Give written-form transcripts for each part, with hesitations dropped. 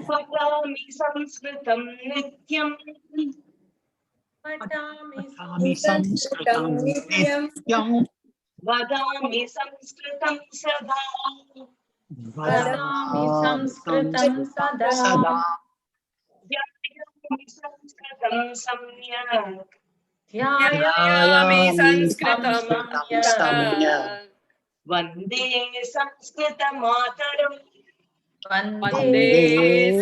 पठामि संस्कृतं नित्यम् पठामि संस्कृतं नित्यं वदामि संस्कृतं सदा वदामि संस्कृतं सदा ध्यायामि संस्कृतं सम्यक् ध्यायामि संस्कृतं सम्यक् वन्दे संस्कृतमातरम् वन्दे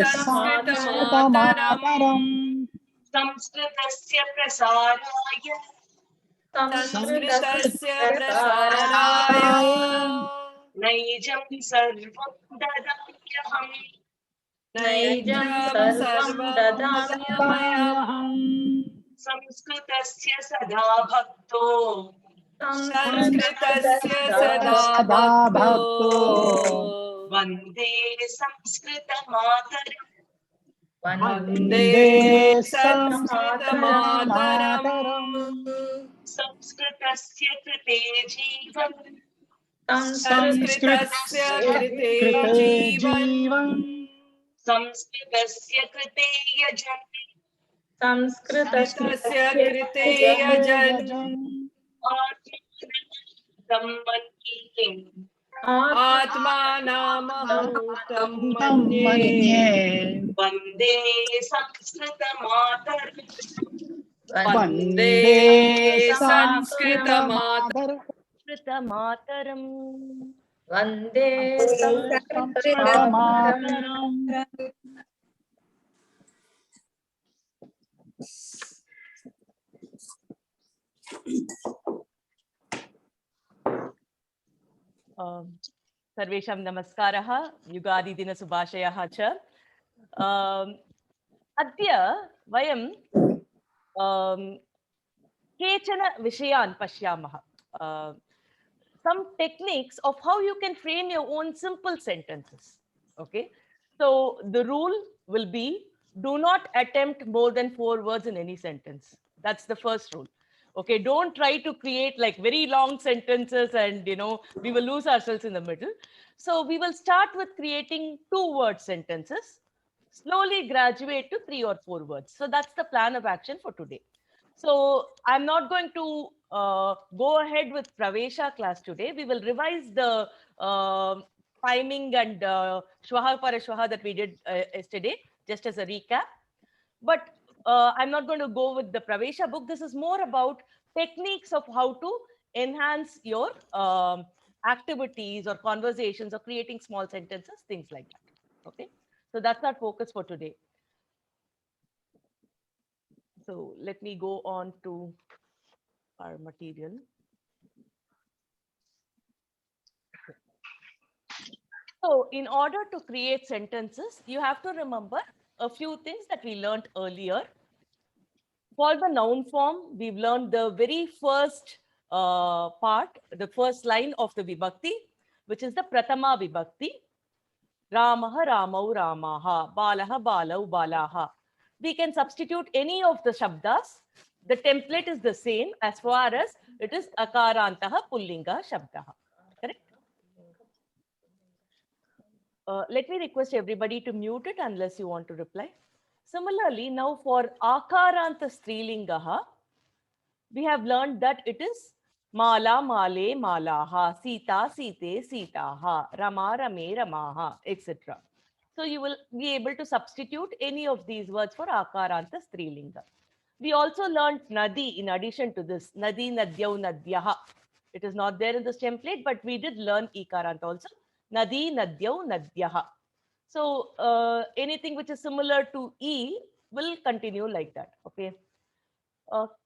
संस्कृतमातरम् संस्कृतस्य प्रसाराय संस्कृतस्य प्रसाराय नैजं सर्वं ददाम्यहम् नैजं सर्वं ददाम्यहम् संस्कृतस्य सदा भक्तो संस्कृतस्य सदा भक्तो वन्दे संस्कृतमातरम् वन्दे संस्कृतमातरम् संस्कृतस्य कृते जीवम् संस्कृतस्य कृते जीवन् संस्कृतस्य कृते यजन् संस्कृतस्य कृते यजन् आत्मानामहं मन्ये वन्दे संस्कृतमातरम् वन्दे संस्कृतमातरम् वन्दे संस्कृतमातरम् सर्वेषां नमस्कारः, युगादिदिनशुभाशयाः च। अद्य वयं केचन विषयान् पश्यामः. Some techniques of how you can frame your own simple sentences. Okay, so the rule will be do not attempt more than 4 words in any sentence. That's the first rule. Okay, don't try to create like very long sentences and we will lose ourselves in the middle. So we will start with creating 2-word sentences, slowly graduate to 3 or 4 words. So that's the plan of action for today. So I'm not going to go ahead with Pravesha class today. We will revise the timing and Shwaha Parashwaha that we did yesterday, just as a recap. But I'm not going to go with the Pravesha book. This is more about techniques of how to enhance your activities or conversations or creating small sentences, things like that. Okay, so that's our focus for today. So let me go on to our material. So in order to create sentences, you have to remember a few things that we learned earlier. For the noun form, we've learned the very first part, the first line of the vibhakti, which is the Pratama vibhakti. Ramaha, Ramau, Ramaha, Balaha, Balau, Balaha. We can substitute any of the shabdas. The template is the same as far as it is akarantaha pullinga shabdaha. Correct? Let me request everybody to mute it unless you want to reply. Similarly, now for akaranta strilingaha, we have learned that it is Mala, Male, Malaha, Sita, Site, Sitaha, Rama, Rame, Ramaha, etc. So you will be able to substitute any of these words for Akaranta Strilinga. We also learned Nadi in addition to this, Nadi, Nadyau, Nadyaha. It is not there in this template, but we did learn Ikaranta also. Nadi, Nadyau, Nadyaha. So anything which is similar to E will continue like that. Okay.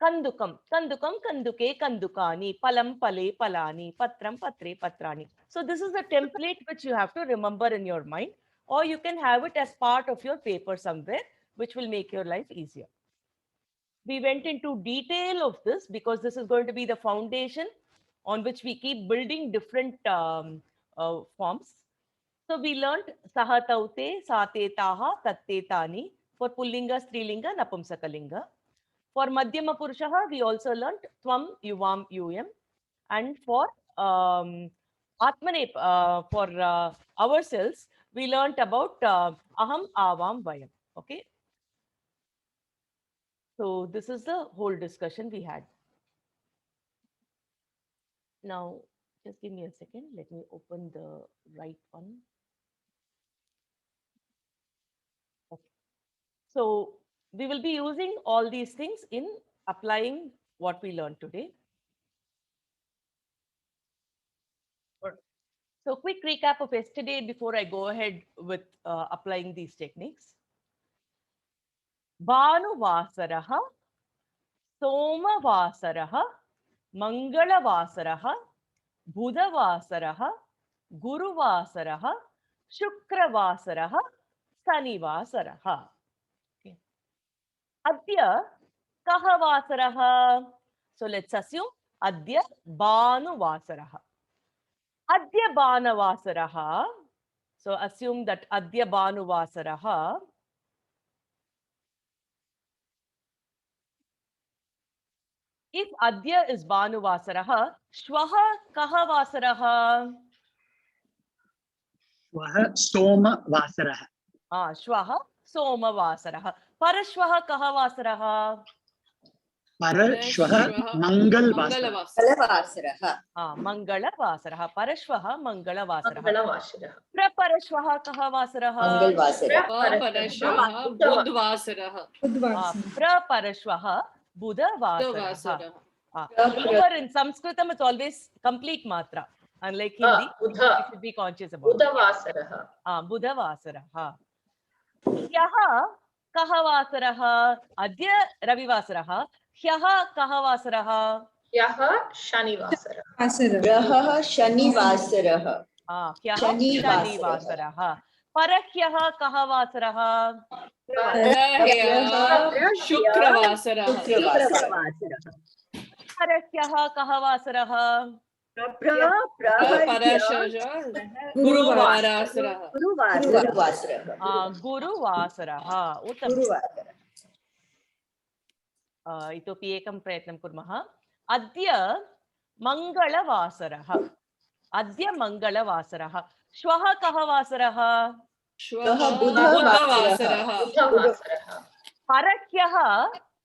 Kandukam, Kandukam, Kanduke, Kandukani, Palam, Pale, Palani, Patram, Patre, Patrani. So this is a template which you have to remember in your mind, or you can have it as part of your paper somewhere, which will make your life easier. We went into detail of this because this is going to be the foundation on which we keep building different forms. So we learned Sahataute, Satetaha, Tattetani for Pullinga, Strilinga, Napumsakalinga. For Madhyama Purushaha, we also learnt Tvam, Yuvam, Yum. And for Atmane, for ourselves, we learnt about aham, avam, vayam. Okay. So this is the whole discussion we had. Now, just give me a second. Let me open the right one. Okay. So we will be using all these things in applying what we learned today. So quick recap of yesterday before I go ahead with applying these techniques. Bhanuvasaraha, Somavasaraha, Mangalavasaraha, Budhavasaraha, Guruvasaraha, Shukravasaraha, Sanivasaraha. Okay. Adya Kahavasaraha. So let's assume Adya Bhanuvasaraha. Adya Bhanuvasaraha. So assume that Adya Bhanuvasaraha. If Adya is Bhanuvasaraha, Shwaha Kahavasaraha. Shwaha Somavasaraha. Shwaha Somavasaraha. Parashwaha Kahavasaraha. Parashwaha Mangalvasaraha. Mangalavasaraha. Parashwaha Mangalavasaraha. Mangalavasaraha. Praparashwaha Kahavasaraha. Parashwaha Budvasaraha. Praparashwaha Budhavasaraha. Remember, in Sanskritam, it's always complete matra. Unlike Hindi, you should be conscious about it. Budhavasaraha. Budhavasaraha. Hyaha Kahavasaraha. Adya Ravivasaraha. Hyaha Kahavasaraha. Hyaha Shanivasaraha. Hyaha Shanivasaraha. Hyaha Shanivasaraha. Parahyaha Kahavasaraha. Parahyaha Shukravasaraha. Parahyaha Kahavasaraha. Parashwaha Guruvasaraha. Guruvasaraha. Uttam. इतोपि एकं प्रयत्नं कुर्मः. अद्य मङ्गलवासरः. अद्य मङ्गलवासरः. श्वः कः वासरः? श्वः बुधवासरः. परह्यः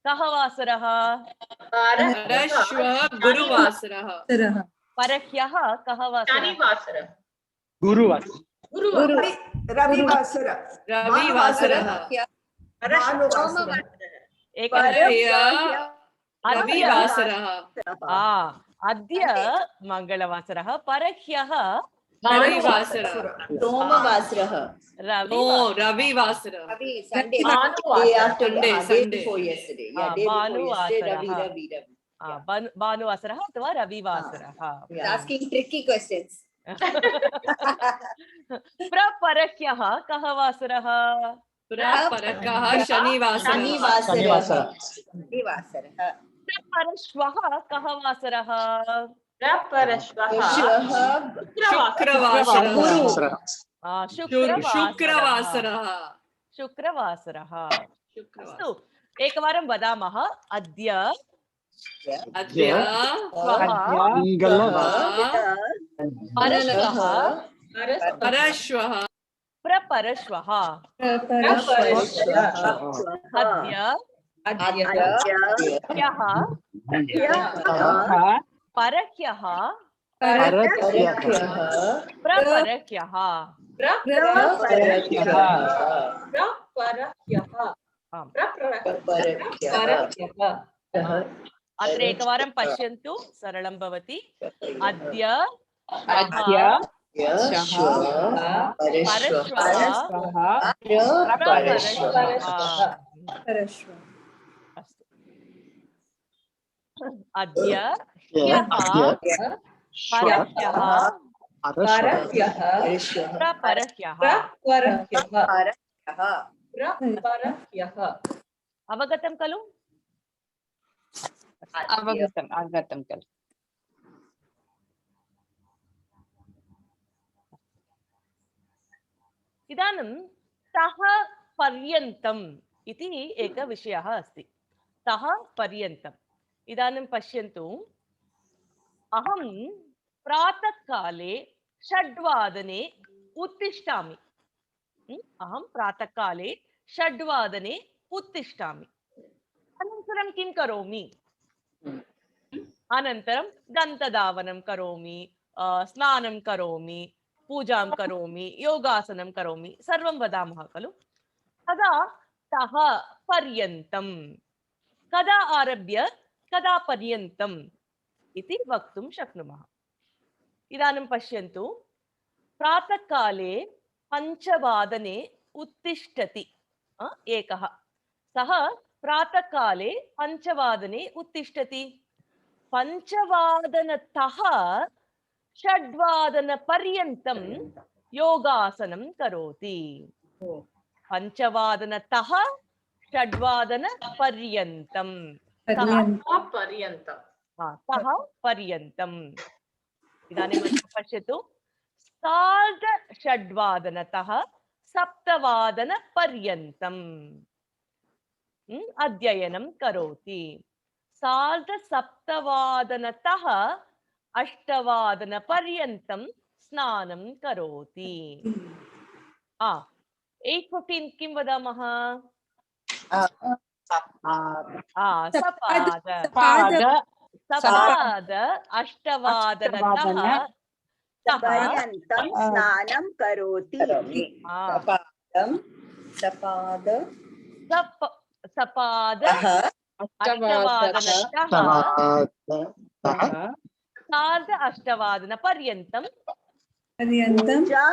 कः वासरः? परश्वः गुरुवासरः. परह्यः कः वासरः? Ravivasaраha. रविवासरः. रविवासरः. अद्य मङ्गलवासरः. परह्यः रविवासरः. Somavasaraha. रविवासरः. Sunday. Sunday. Before yesterday. Yeah, day before yesterday. Ravi. भानुवासरः अथवा रविवासरः. Asking tricky questions. प्रपरह्यः कः वासरः? प्रपरकः शनिवासरः. प्रपरश्वः कः वासरः? शुक्रवासरः. अस्तु, एकवारं वदामः. अद्य परश्वः प्रपरश्वः. अद्य ह्यः परह्यः प्रपरह्यः. अत्र एकवारं पश्यन्तु, सरलं भवति. अद्य अद्य ह्यः परह्यः प्रपरह्यः. अवगतं खलु? अवगतं खलु. इदानीं तः पर्यन्तम् इति एकः विषयः अस्ति. तः पर्यन्तम्. इदानीं पश्यन्तु, अहं प्रातःकाले 6 उत्तिष्ठामि. अहं प्रातःकाले 6 वादने उत्तिष्ठामि। अनन्तरं किं करोमि? अनन्तरं दन्तधावनं करोमि, स्नानं करोमि, पूजां करोमि, योगासनं करोमि, सर्वं वदामः खलु। कदा तः पर्यन्तं, कदा आरभ्य कदा पर्यन्तम् इति वक्तुं शक्नुमः। इदानीं पश्यन्तु, प्रातःकाले 5 उत्तिष्ठति एकः, सः प्रातःकाले 5 उत्तिष्ठति। 5 6 योगासनं करोति। 5 6 तः पर्यन्तम्। इदानीं पश्यतु, 6:30 7 अध्ययनं करोति। 7:30 8 स्नानं करोति। 8:15 किं वदामः? सपाद। सपाद 8 पर्यन्तं स्नानं करोति। सपाद सपाद 8 पर्यन्तं पूजा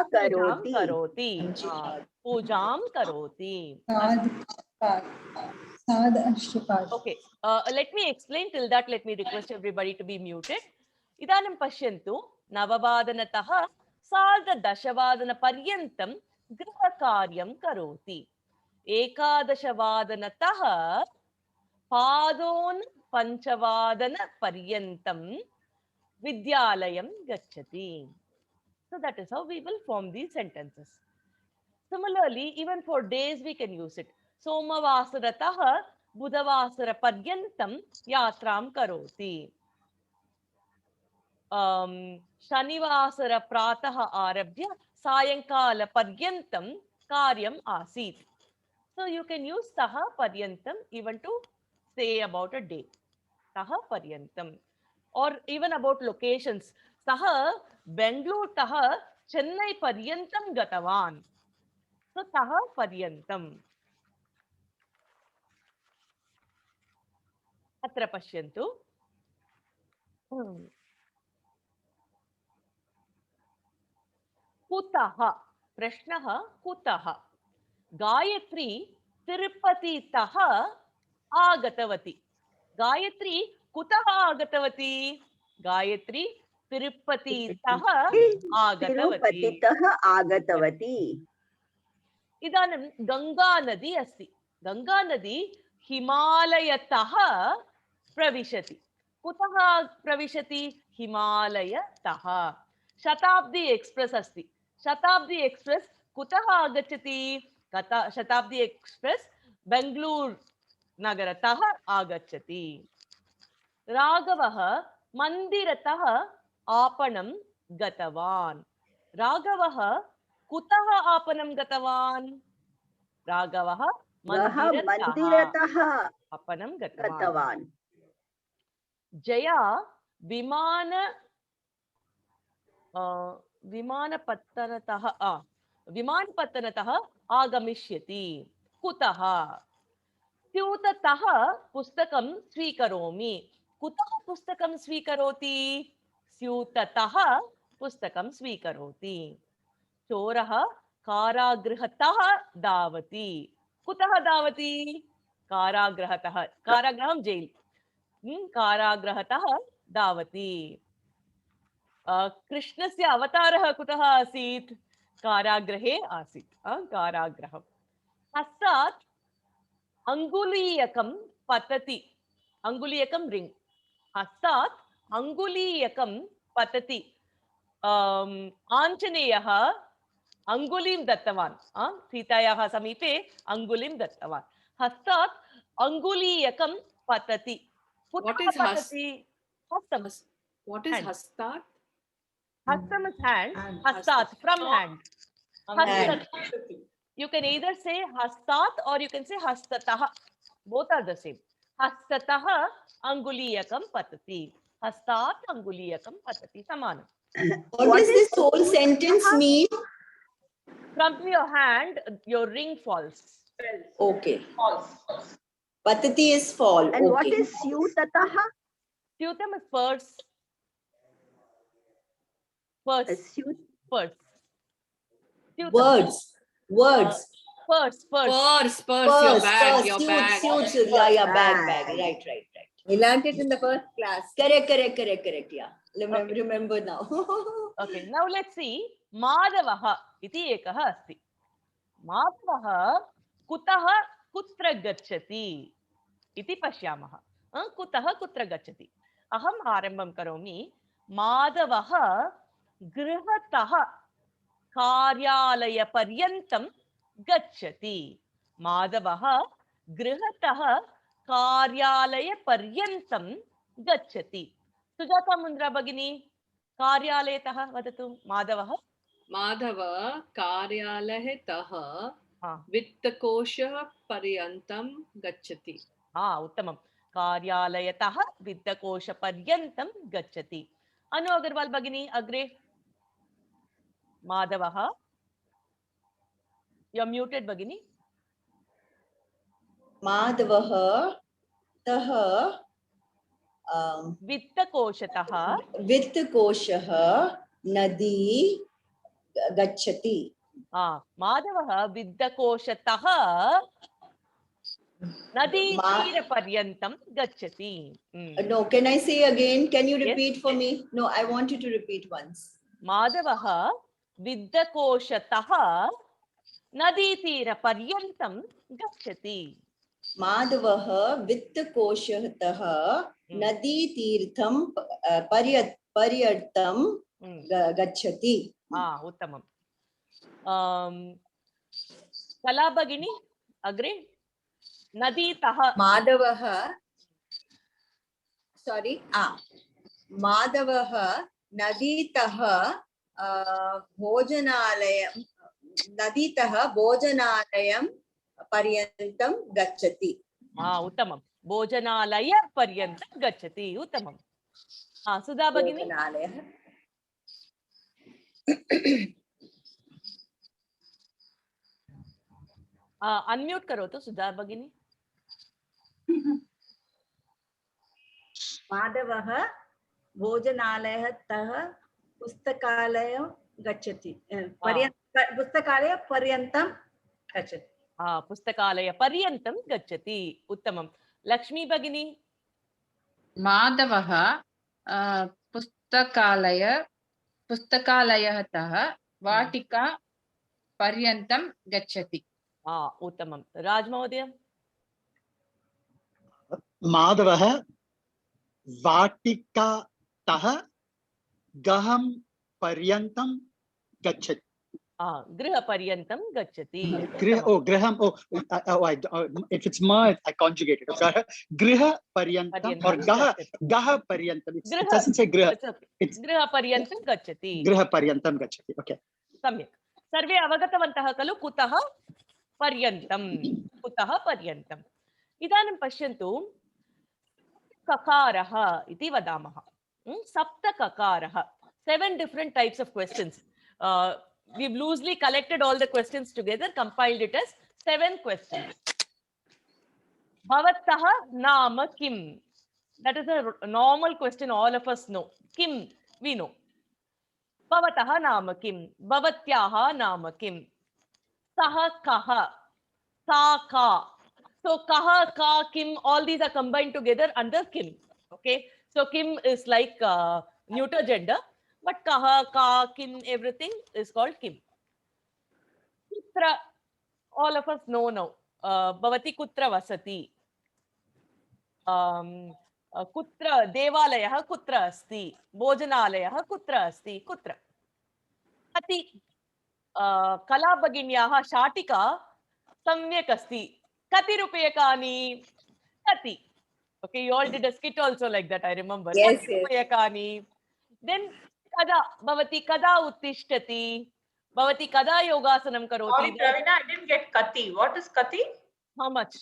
करोति। पूजां करोति। Okay, let me explain. Till that, let me request everybody to be muted. इदानीं पश्यन्तु, 9:00 10:30 पर्यन्तं गृहकार्यं करोति। 11:00 पादोन 5 पर्यन्तं विद्यालयं गच्छति. So that is how we will form these sentences. Similarly, even for days we can use it. सोमवासरतः बुधवासरपर्यन्तं यात्रां करोति। शनिवासर प्रातः आरभ्य सायंकालपर्यन्तं कार्यम् आसीत्. So you can use तः पर्यन्तं even to say about a day. तः पर्यन्तं. Or even about locations. सः बेंगलूरुतः चेन्नै पर्यन्तं गतवान्. So तः पर्यन्तम्. अत्र पश्यन्तु, कुतः, प्रश्नः कुतः? गायत्री तिरुपतितः आगतवती। गायत्री कुतः आगतवती? गायत्री तिरुपतितः आगतवती। इदानीं गंगा नदी अस्ति। गंगा नदी हिमालयतः प्रविशति। कुतः प्रविशति? हिमालयतः। शताब्दी एक्सप्रेस अस्ति। शताब्दी एक्सप्रेस कुतः आगच्छति? शताब्दी एक्सप्रेस बेंगलूरु नगरतः आगच्छति। राघवः मन्दिरतः आपणं गतवान्। राघवः कुतः आपणं गतवान्? राघवः मन्दिरतः आपणं गतवान्। जया विमानपत्तनतः आगमिष्यति। कुतः? स्यूततः पुस्तकं स्वीकरोमि। कुतः पुस्तकं स्वीकरोति? स्यूततः पुस्तकं स्वीकरोति। चोरः कारागृहतः धावति। कुतः धावति? कारागृहतः। कारागृहं जेल। कारागृहतः धावति। कृष्णस्य अवतारः कुतः आसीत्? कारागृहे आसीत्। कारागृहं। हस्तात् अंगुलीयकं पतति। अंगुलीयकं रिंग। हस्तात् अंगुलीयकं पतति। आञ्जनेयः अंगुलीं दत्तवान्। सीतायाः समीपे अंगुलीं दत्तवान्। हस्तात् अंगुलीयकं पतति। What is पतति? हस्तं। What is hastat? Hastam is hand. Hastat from hand. You can either say hastat or you can say hastatah. Both are the same. Hastatah anguliyakam patati. Hastat anguliyakam patati. Samanam. What does this whole sentence mean? From your hand, your ring falls. Okay. False. Patati is fall. And what Okay. is Syutataha? Syutam is purse. Purse. Purse. Syutam. Words. Words. Purse. Purse, your Purse, bag, purse, your suit, bag. suit. Yeah, bag. Right. We learned it in the first class. Correct. Yeah. Remember now. Okay, now let's see. Madavaha iti ekah asti. Madavaha kutaha kutra gacchati iti pashyamaha. Kutaha kutra gacchati. Aham arambam karomi. Madavaha grihataha karyalaya paryantam gacchati. Madavaha grihataha karyalaya paryantam gacchati. Sujata Mundra Bhagini, Karyalayatah vadatu. Madhavah. Madhava Karyalayatah Ah. Vittakosha Paryantam Gacchati. Uttamam. Karyalayatah Vittakosha Paryantam Gacchati. Anu Agarwal Bhagini, Agre. Madhavah. You're muted, Bhagini. Madhavaha taha Vittakoshatah. Vittkoshah nadi gacchati. Madhavah Vittakoshatah Nadi Tira Paryantam Gacchati. No, can I say again? Can you Yes. repeat for me? No, I want you to repeat once. Madhavaha Viddakoshatah Nadi Tira Paryantam Gacchati. Madhavaha Vittkoshah nadi tirtham paryartam gacchati. Uttamam. Kala Bhagini, Agre. Nadi Taha. Madhavaha, sorry, Madhavaha Naditaha Bhojanaalayam Naditaha Bhojanaalayam Paryantam Gacchati. Uttamam. Bhojanalaya Paryantam Gacchati. Uttamam. Sudha Bhagini. Bhojanalaya. Unmute karo to Sudha Bhagini. Madhavaha Bhojanalaya Pustakalaya Gacchati. Pustakalaya Paryantam Gacchati. Pustakalaya Paryantam Gacchati. Uttamam. Lakshmi Bhagini. Madhavaha Pustakalayatah Vatika Paryantam Gacchati. Uttamam. Raj Mahodaya. Madhavah Vatika Taha Gaham Paryantam Gacchati. Griha Paryantam Gacchati. Graham. If it's ma, I conjugate it. Okay. Griha Paryantam or Gaha Paryantam. It doesn't say Griha. It's Griha Paryantam Gacchati. Griha Paryantam Gacchati. Okay. Samyak. Sarve avagatavantaha kalu kutaha paryantam. Kutaha paryantam. Idanam pashyantu kakaraha iti vadamaha. Sapta kakaraha. 7 different types of questions. We've loosely collected all the questions together, compiled it as 7 questions. Bhavattaha nama kim. That is a normal question all of us know. Kim, we know. Bhavataha nama kim. Bhavatyaha nama kim. Saha kaha. Sa ka. So kaha, ka, kim, all these are combined together under kim. Okay. So kim is like neuter gender. But kaha, ka, kim, everything is called kim. Kutra, all of us know now. Bhavati kutra vasati. Kutra, devalayah kutra asti. Bhojanalayah kutra asti. Kutra. Kati, kala bhaginyaha shatika samyak asti. Kati rupayakani. Kati. Okay, you all did a skit also like that, I remember. Yes, Kati rupayakani. Then kada bhavati kada uttishtati. Bhavati kada yogasanam karoti? Sorry, Pravina, I didn't get Kati. What is Kati? How much?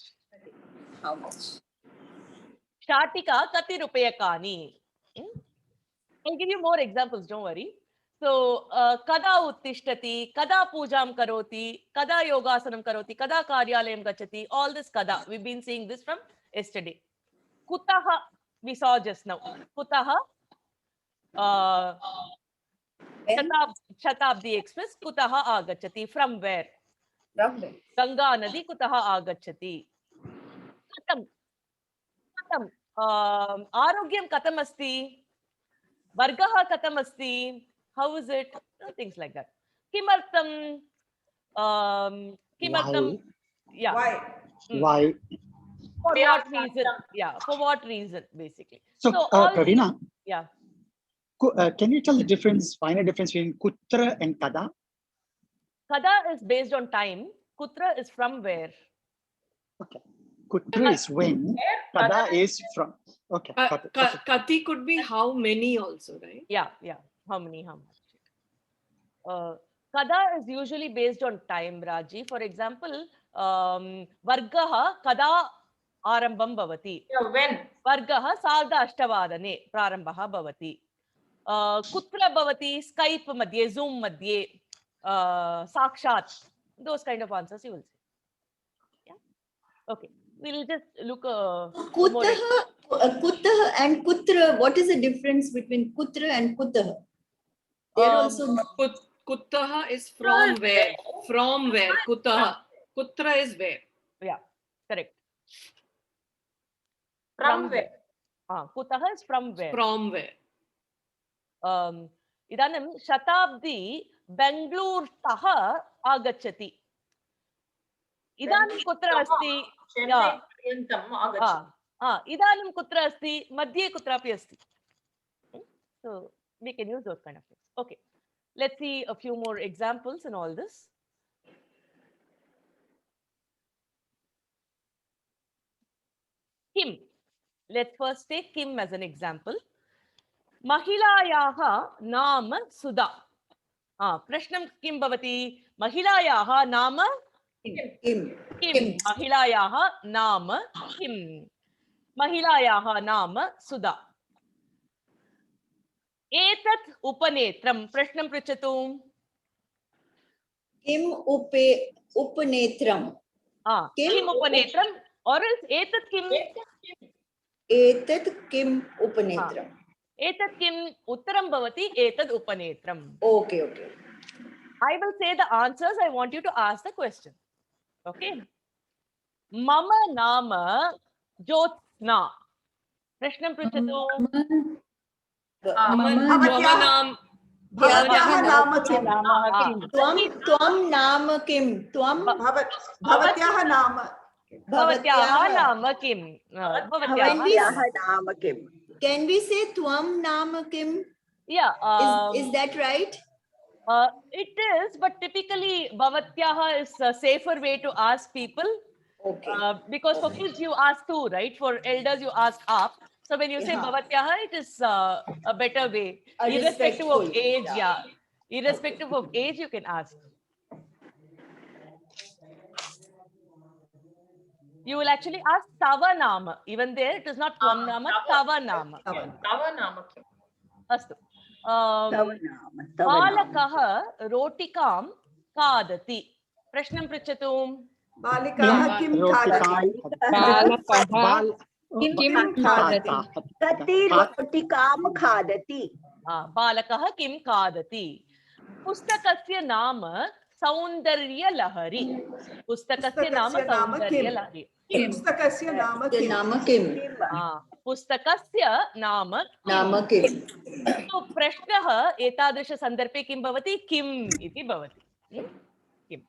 How much? Shatika kati rupayakani. I'll give you more examples, don't worry. So, kada uttishtati, kada pujam karoti, kada yogasanam karoti, kada karyalayam gachati, all this kada. We've been seeing this from yesterday. Kutaha, we saw just now. Kutaha, Shatabdi Express, kutaha agachati, from where? From where? Ganga Nadi, kutaha agachati. Katam, katam, arogyam katam asti, vargaha katam asti, how is it? Things like that. Kimartam, kimartam, yeah. Why? For what reason? Yeah, for what reason, basically. So, all Pravina, yeah. Can you tell the difference, final difference between kutra and kada? Kada is based on time. Kutra is from where? Okay. Kutra is when, kada is from. Okay. got it. Okay. Kati could be how many also, right? Yeah, yeah. How many, how much? Kada is usually based on time, Raji. For example, Vargaha kada arambam bhavati. Yeah, when? Vargaha sarda ashtavadane prarambha bhavati. Kutra bhavati, Skype madhye, Zoom madhye, sakshat. Those kind of answers you will see. Yeah. Okay. We'll just look. Kutaha and kutra. What is the difference between kutra and kutaha? They're also. Kuttaha is from where? From where? Kuttaha. Kutra is where? Yeah, correct. From where? Kutaha is from where? From where? Idanim Shatabdi Bangalore taha agachati. Idanim kutra asti? Yeah. Idanim kutra asti? Madhye kutrapi asti. So we can use those kind of things. Okay. Let's see a few more examples in all this. Kim. Let's first take Kim as an example. Mahilayaha nama Sudha. Prashnam kim bhavati? Mahilayaha nama Kim. Kim. Mahilayaha nama Kim. Mahilayaha nama Sudha. Etat upanetram. Prashnam pruchatu. Kim upanetram. Kim upanetram. Or else etat kim? Etat kim upanetram. Etat kim uttaram bhavati, etat upanetram. Okay, okay. I will say the answers. I want you to ask the question. Okay. Mama nama Jyotsna. Prashnam pruchatu. Bhavatyaha nama kim? Tvam nama kim? Tvam Bhavatyaha nama. Bhavatyaha nama kim? Bhavatyaha nama kim? Can we say tvam nama kim? Yeah. Is that right? It is, but typically Bhavatyaha is a safer way to ask people. Okay. Because for kids you ask tu, right? For elders you ask aap. So when you say Bhavatyaha, it is a better way. Irrespective of age, yeah. Irrespective of age, you can ask. You will actually ask Tava Nama. Even there, it is not Tvam Nama, Tava Nama. Tava Nama. Astu. Balakaha rotikam kadati. Prashnam pruchatu. Balikaha kim khadati? Kim khadati? Kati rotikam khadati? Balakaha kim kadati. Pustakasya nama Saundarya Lahari. Pustakasya nama Saundarya Lahari. Pustakasya nama kim? Nama kim? Putakasya nama kim. So prashnaha etadrisha sandarbhe kim bhavati? Kim iti bhavati. Kim.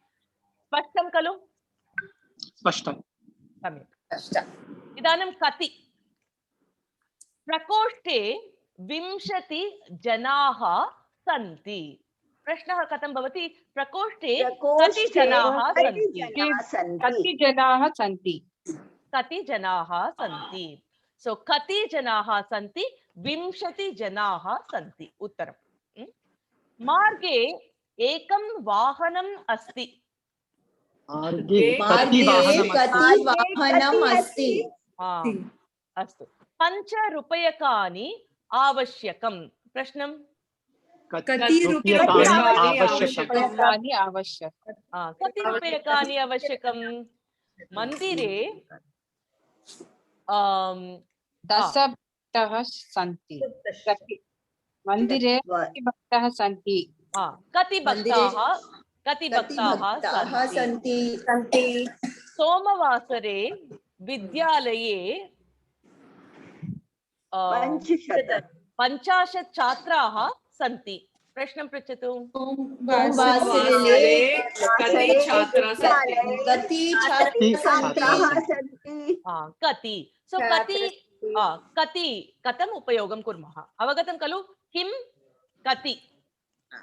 Spashtam kalu? Spashtam. Samyak. Idanam kati. Prakoshte vimshati janaha santi. Prashnaha katam bhavati? Prakoshte kati janaha santi. Kati janaha santi. Kati janaha santi. So kati janaha santi, vimshati janaha santi. Uttaram. Marge एकं वाहनम् अस्ति। मार्गे मार्गे कति वाहनम् कति वाहनम् अस्ति? अस्तु 5 रूप्यकाणि आवश्यकं। प्रश्नं कति रूप्यकाणि आवश्यकम्? आवश्यकम्। कति रूप्यकाणि आवश्यकं? मन्दिरे 10 भक्ताः सन्ति। मन्दिरे कति भक्ताः सन्ति? कति भक्ताः सन्ति? सोमवासरे विद्यालये 50 छात्राः सन्ति। प्रश्नं पृच्छतु। सोमवासरे कति छात्राः सन्ति? कति छात्राः सन्ति? कति सो कति कथम् उपयोगं कुर्मः? अवगतं खलु? किं कति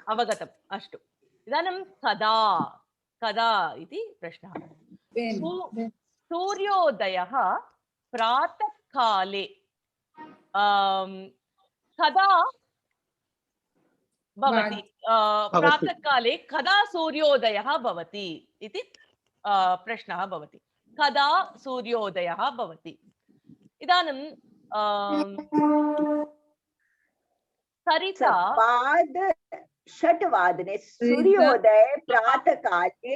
अवगतम्? अस्तु। इदानीं कदा इति प्रश्नः। सूर्योदयः प्रातःकाले कदा भवति? प्रातःकाले कदा सूर्योदयः भवति इति प्रश्नः भवति। कदा सूर्योदयः भवति? इदानीं सरिता 6:00 सूर्योदय प्रातःकाले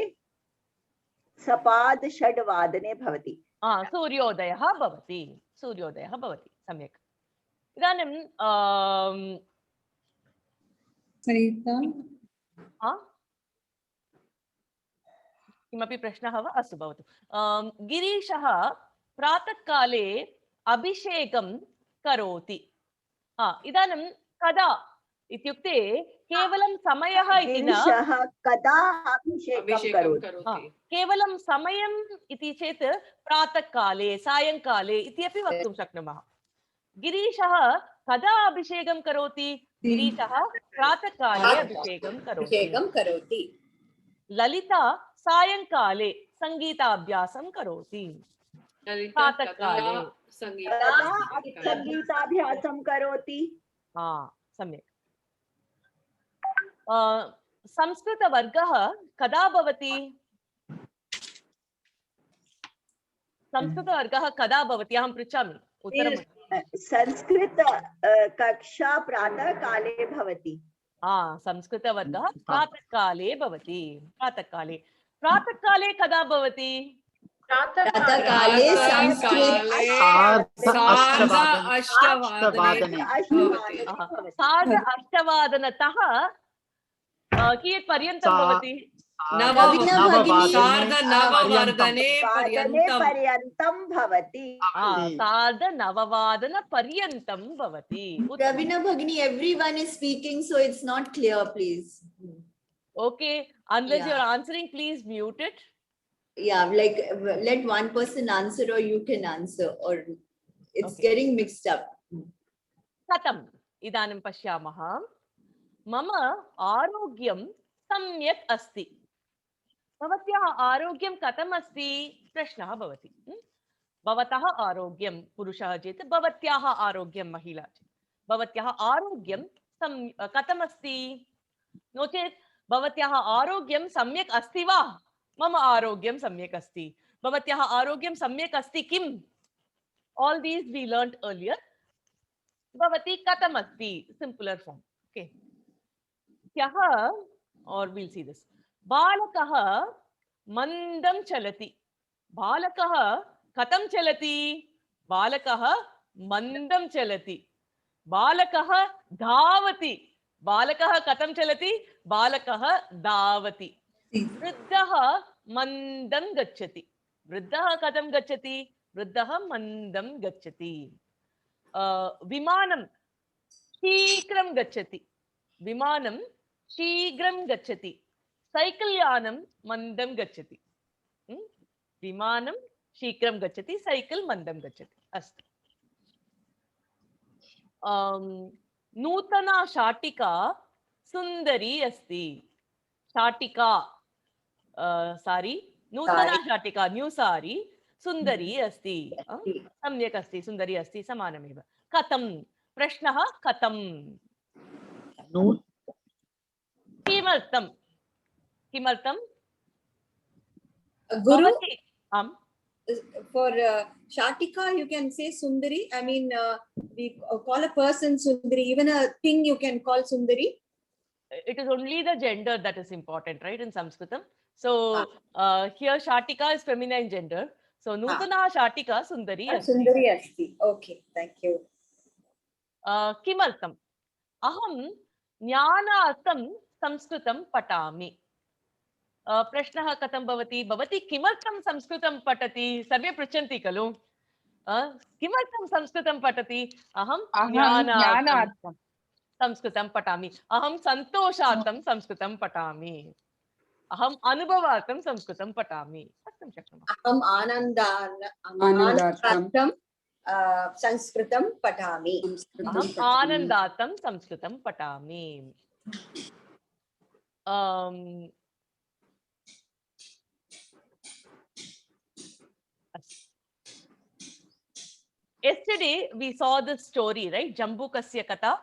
6:15 भवति। सूर्योदयः भवति। सम्यक्। इदानीं सरिता किमपि प्रश्नः वा? अस्तु भवतु। गिरीशः प्रातःकाले अभिषेकं करोति। इदानीं कदा इत्युक्ते केवलं समयः इति न, कदा अभिषेकं करोति? केवलं समयम् इति चेत् प्रातःकाले सायङ्काले इति अपि वक्तुं शक्नुमः। गिरीशः कदा अभिषेकं करोति? गिरीशः प्रातःकाले अभिषेकं करोति। ललिता सायङ्काले सङ्गीताभ्यासं करोति। प्रातःकाले सङ्गीताभ्यासं करोति। सम्यक्। संस्कृतवर्गः कदा भवति? संस्कृतवर्गः कदा भवति? अहं पृच्छामि उत्तरं। संस्कृत कक्षा प्रातःकाले भवति। संस्कृतवर्गः प्रातःकाले भवति। प्रातःकाले कदा भवति? प्रातःकाले सार्ध 8:00 कियत् पर्यन्तं भवति? पर्यन्तं भवति। सार्ध 9:00 पर्यन्तं भवति। Ravina Bhagini, everyone is speaking, so it's not clear, please. Okay, unless you're answering, please mute it. Yeah, like let one person answer or you can answer, or it's getting mixed up. कथम्? इदानीं पश्यामः। मम आरोग्यं सम्यक् अस्ति। भवत्याः आरोग्यं कथम् अस्ति? प्रश्नः भवति। भवतः आरोग्यं पुरुषः चेत् भवत्याः आरोग्यं महिला चेत् भवत्याः आरोग्यं कथम् अस्ति? नो चेत् भवत्याः आरोग्यं सम्यक् अस्ति वा? मम आरोग्यं सम्यक् अस्ति। भवत्याः आरोग्यं सम्यक् अस्ति किम्? All these we learned earlier. भवती कथम् अस्ति? Simpler form. Okay. ह्यः, or we'll see this. बालकः मन्दं चलति। बालकः कथं चलति? बालकः मन्दं चलति। बालकः धावति। बालकः कथं चलति? बालकः धावति। वृद्धः मन्दं गच्छति। वृद्धः कथं गच्छति? वृद्धः मन्दं गच्छति। विमानं शीघ्रं गच्छति। विमानं शीघ्रं गच्छति। सैकल् यानं मन्दं गच्छति। विमानं शीघ्रं गच्छति, सैकल् मन्दं गच्छति। अस्तु। नूतना शाटिका सुन्दरी अस्ति। शाटिका सारी, नूतना शाटिका, न्यू सारी सुन्दरी अस्ति। सम्यक् अस्ति, सुन्दरी अस्ति, समानमेव। कथं? प्रश्नः कथं? किमर्थं? किमर्थं? Guru, भवती आम् for Shatika, you can say Sundari. I mean, we call a person Sundari. Even a thing you can call Sundari. it is only the gender that is important, right, in Sanskritam. So here Shatika is feminine gender. So Nutana Shatika Sundari asti. Sundari asti. Okay, thank you. किमर्थम्? अहं ज्ञानार्थं संस्कृतं पठामि. प्रश्नः कथं भवति? भवती किमर्थं संस्कृतं पठति? सर्वे पृच्छन्ति खलु. किमर्थं संस्कृतं पठति? अहं ज्ञानार्थं संस्कृतं पठामि. अहं सन्तोषार्थं संस्कृतं पठामि. अहम् अनुभवार्थं संस्कृतं पठामि. वक्तुं शक्नुमः. अहम् आनन्दार्थं संस्कृतं पठामि. अहम् आनन्दार्थं संस्कृतं पठामि. Yesterday we saw this story, right? Jambukasya Katha.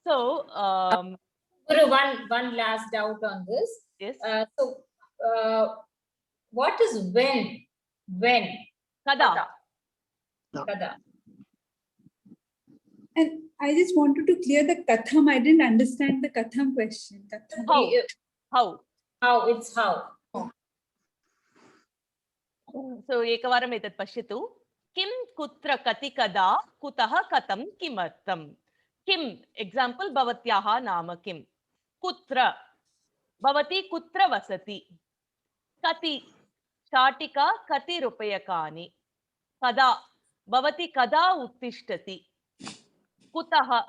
So, Guru, one last doubt on this. Yes. What is when? When? Kada. Kada. And I just wanted to clear the katham. I didn't understand the katham question. Katham. How? How? It's how. So, ekavaram etat pashyatu. Kim kutra kati kada kutah katam kimartam. Kim, example, bhavatyaha nama kim. Kutra, bhavati kutra vasati. Kati, shatika kati rupayakani. Kada, bhavati kada uttishtati. Kutah,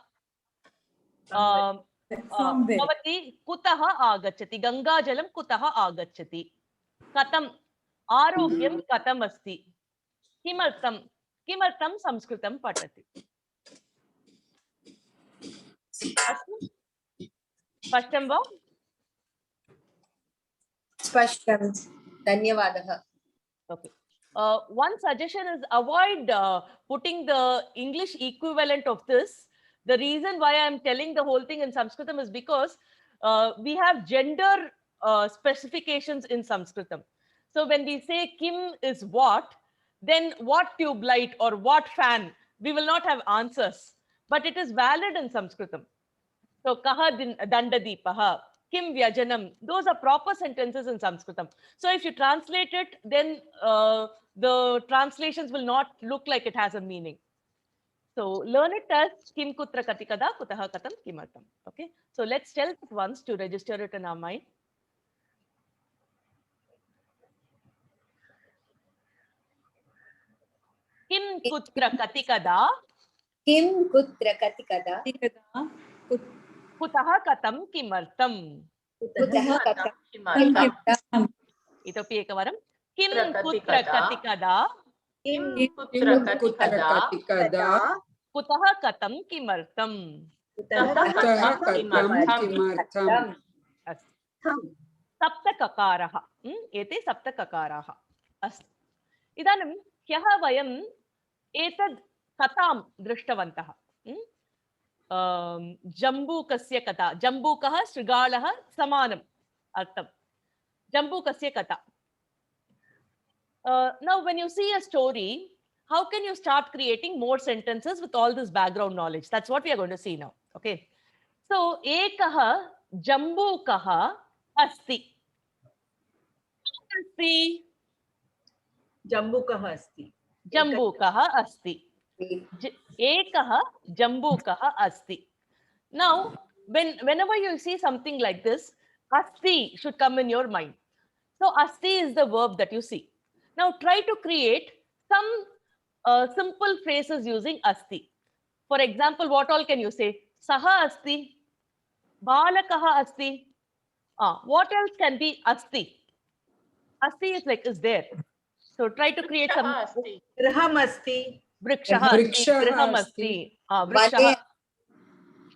bhavati kutah agachati. Ganga jalam kutah agachati. Katam, arogyam katam asti. किमर्थं किमर्थं संस्कृतं पठति स्पष्टं वा स्पष्टं धन्यवादः okay one suggestion is avoid putting the English equivalent of this. The reason why I am telling the whole thing in Sanskritam is because we have gender specifications in Sanskritam. So when we say kim is what, then what tube light or what fan, we will not have answers, but it is valid in Sanskritam. So kaha dandadipaha, kim vyajanam, those are proper sentences in Sanskritam. So if you translate it, then the translations will not look like it has a meaning. So learn it as kim kutra kati kada kutah katam kimartam. Okay, so let's tell it once to register it in our mind. Kim kutra kati kada? Kim kutra kati kada? Kutah katam kimartam? Kutah katam kimartam? Itopi ekavaram. Kim kutra kati kada? Kim kutra kati kada? Kutah katam kimartam? Kutah katam kimartam? सप्तककारः एते सप्तककाराः अस्तु इदानीं ह्यः वयम् एतद् कथां दृष्टवन्तः जम्बूकस्य कथा जम्बूकः शृगालः समानम् अर्थं जम्बूकस्य कथा now when you see a story how can you start creating more sentences with all this background knowledge? That's what we are going to see now. Okay, so ekah jambukah अस्ति अस्ति जम्बूकः अस्ति जम्बूकः अस्ति एकः जम्बूकः अस्ति. Now whenever you see something like this, asti should come in your mind. So asti is the verb that you see. Now try to create some simple phrases using asti. For example, what all can you say? Saha asti, balakah asti. What else can be asti? Asti is like is there. So try to create some. Griham asti. Vrikshah asti. Griham asti. Vrikshah.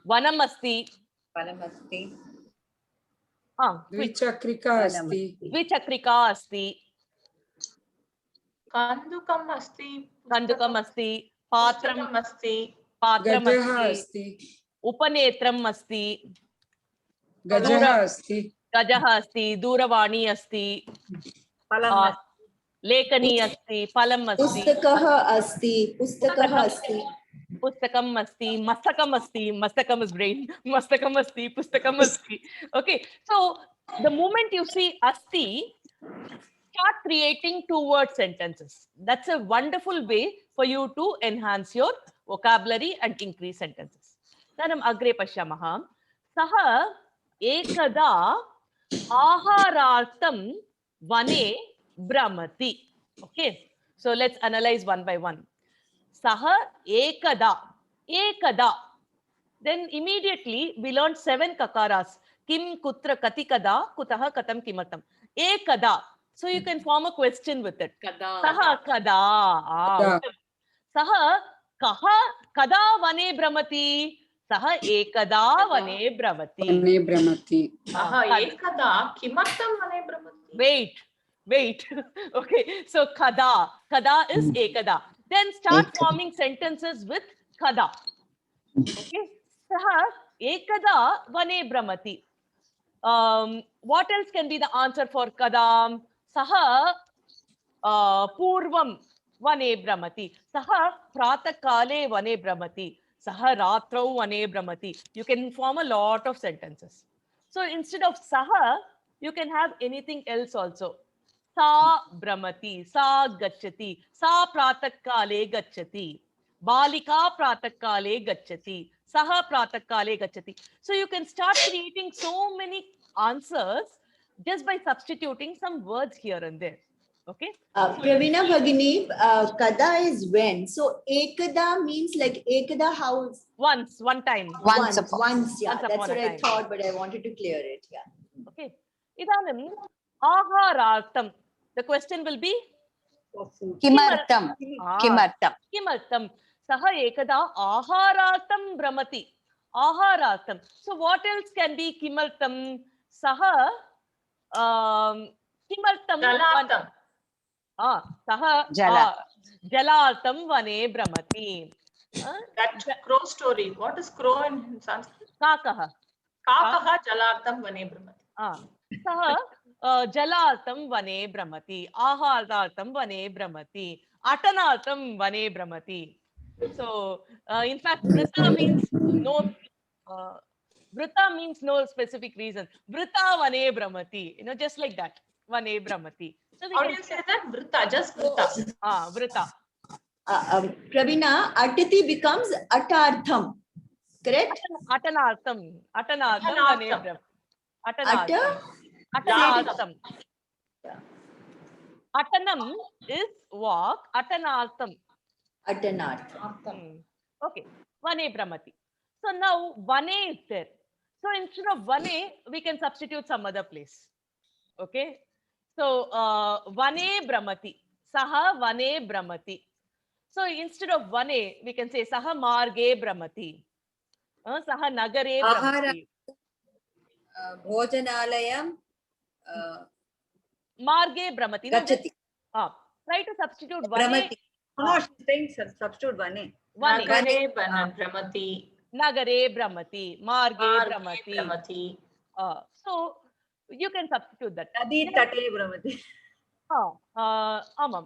Vanam asti. Vanam asti. Dvichakrika asti. Dvichakrika asti. Kandukam asti. Kandukam asti. Patram asti. Patram asti. Upanetram asti. Gajaha asti. गजः अस्ति, दूरवाणी अस्ति, फलम् लेखनी अस्ति, फलम् अस्ति, पुस्तकः अस्ति, पुस्तकः अस्ति, पुस्तकम् अस्ति, मस्तकम् अस्ति, मस्तकम् is brain, मस्तकम् अस्ति, पुस्तकम् अस्ति. Okay, so the moment you see asti, start creating two-word sentences. That's a wonderful way for you to enhance your vocabulary and increase sentences. Tanam agre pashyamah. Saha ekada aharartham vane brahmati. Okay, so let's analyze one by one. Saha ekada. Then immediately we learned 7 kakaras. Kim, kutra, kati, kada, kutaha, katam, kimatam. Ekada. So you can form a question with it. Kada. Saha kada. Saha kaha kada vane brahmati. Saha ekada vane brahmati. Aha, ekada kimartam vane brahmati. Wait. Okay, so kada is ekada. Then start forming sentences with kada. Okay, saha ekada vane brahmati. What else can be the answer for kada? Saha purvam vane brahmati. Saha pratakale vane brahmati. Saha ratrau vane brahmati. You can form a lot of sentences. So instead of saha, you can have anything else also. Sa brahmati, sa gacchati, sa pratakale gacchati, balika pratakale gacchati, saha pratakale gacchati. So you can start creating so many answers just by substituting some words here and there. Okay. Pravina Bhagini, kada is when. So ekada means like ekada how? Once, one time. Once, yeah. Once That's upon what a I time. thought, but I wanted to clear it. Yeah. Okay. Idanim aharartham. The question will be Kimartam. Kimartam. Kimartam. Saha ekada aharartham brahmati. Aharartham. So what else can be kimartam? Saha kimartam. Jalartham. Saha jalartham vane brahmati. That crow story. What is crow in Sanskrit? Kakaha. Kakaha jalartham vane brahmati. Saha jalartham vane brahmati. Aharartham vane brahmati. Atanartham vane brahmati. So in fact, vrita means no. Vrita means no specific reason. Vrita vane brahmati. You know, just like that. Vane brahmati. So how do you say that? Vrita, just vrita. Vrita. Pravina, atati becomes atartham. Correct? Atanartham. Atanartham vane brahmati. Atanartham. Atanam is walk. Atanartham. Okay. Vane brahmati. So now vane is there. So instead of vane, we can substitute some other place. Okay. So vane brahmati. Saha vane brahmati. So instead of vane, we can say saha marge brahmati. Saha nagare brahmati. Bhojanalayam. Marge brahmati. Gacchati. Try to substitute vane. Brahmati. No, she's saying substitute vane. Nagare brahmati. Nagare brahmati. Marge brahmati. Brahmati. So you can substitute that. Nadi tate brahmati. Amam.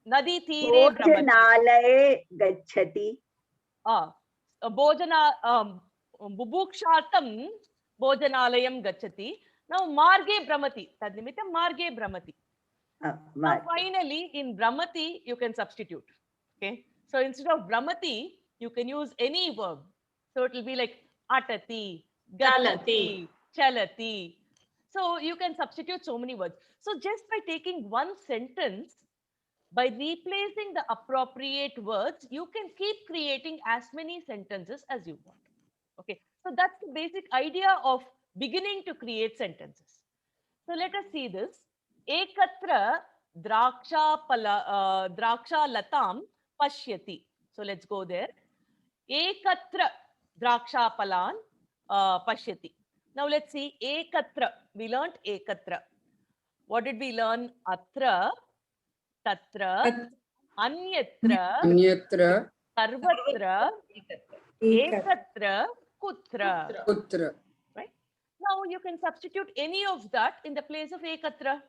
Nadi tire brahmati. Bhojanalaye gacchati. Bhojana bubukshartam bhojanalayam gacchati. Now marge brahmati. Tadnimitam marge brahmati. Now finally in brahmati you can substitute. Okay. So instead of brahmati, you can use any verb. So it will be like atati, gacchati, chalati. So you can substitute so many words. So just by taking one sentence, by replacing the appropriate words, you can keep creating as many sentences as you want. Okay. So that's the basic idea of beginning to create sentences. So let us see this. Ekatra draksha latam pashyati. So let's go there. Ekatra draksha palan pashyati. Now let's see ekatra. We learned ekatra. What did we learn? Atra, tatra, anyatra, sarvatra, ekatra, kutra. Putra. Right? Now you can substitute any of that in the place of ekatra.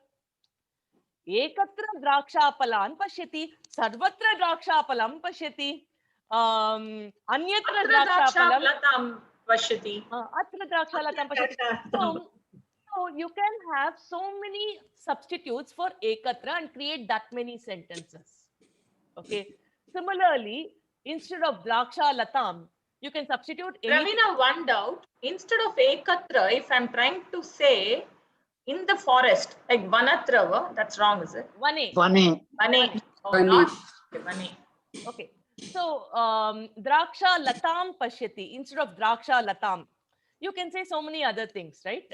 Ekatra drakshapalan pashyati, sarvatra drakshapalam pashyati, anyatra drakshapalam latam pashyati. atra drakshalatam pashyati. So you can have so many substitutes for ekatra and create that many sentences. Okay. Similarly, instead of draksha latam, you can substitute any. Ravina, one doubt. Instead of ekatra, if I'm trying to say in the forest, like vanatrava, that's wrong, is it? Vane. Vane. Vane. Oh, Vane. not okay, vane. Okay. So draksha latam pashyati instead of draksha latam. You can say so many other things, right?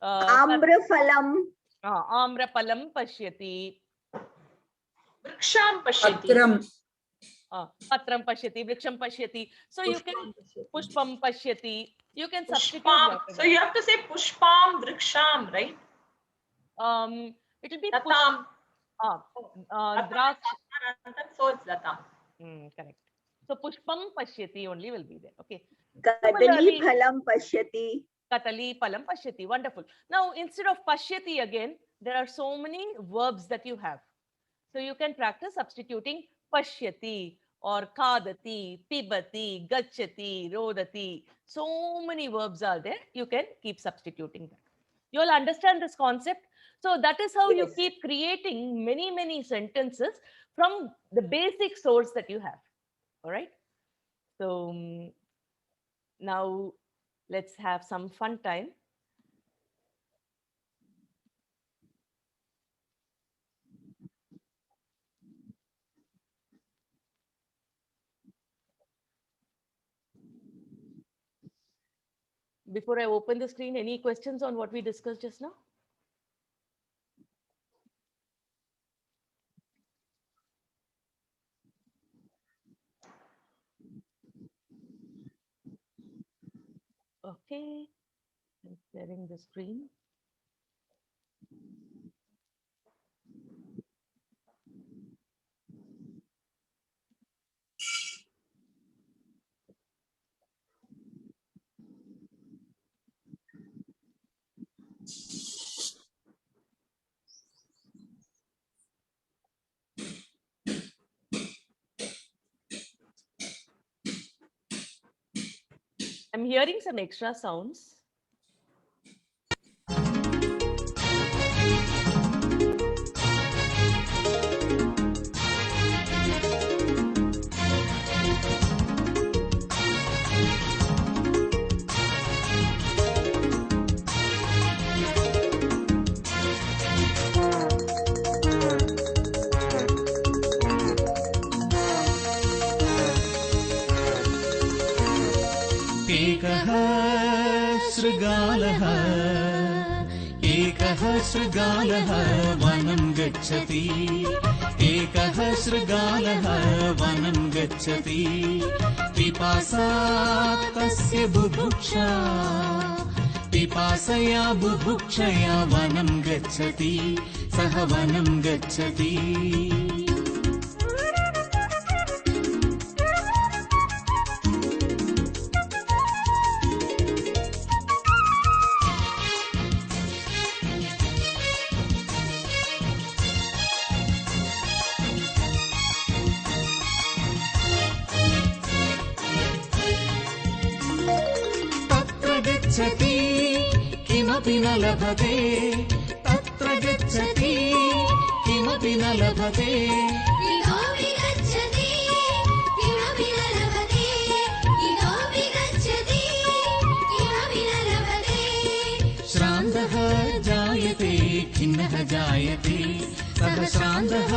Ambrafalam. Amrapalam pashyati. Vriksham pashyati. Patram. Patram pashyati, vriksham pashyati. So you can pushpam pashyati. You can substitute. Pushpam. So you have to say pushpam, vriksham, right? It will be latam. draksha. So it's latam. Correct. So pushpam pashyati only will be there. Okay. Kadali phalam pashyati. Katali palam pashyati. Wonderful. Now, instead of pashyati again, there are so many verbs that you have. So you can practice substituting pashyati or kadati, pibati, gachati, rodati. So many verbs are there. You can keep substituting that. You all understand this concept? So that is how you keep creating many, many sentences from the basic source that you have. All right. So now let's have some fun time. Before I open the screen, any questions on what we discussed just now? Okay, I'm sharing the screen. I'm hearing some extra sounds. एकः शृगालः वनं गच्छति एकः शृगालः वनं गच्छति पिपासा तस्य बुभुक्षा पिपासया बुभुक्षया वनं गच्छति सः वनं गच्छति किमपि न लभते तत्र गच्छति किमपि न लभते इतोपि गच्छति किमपि न लभते इतोपि गच्छति किमपि न लभते श्रान्तः जायते खिन्नः जायते सः श्रान्तः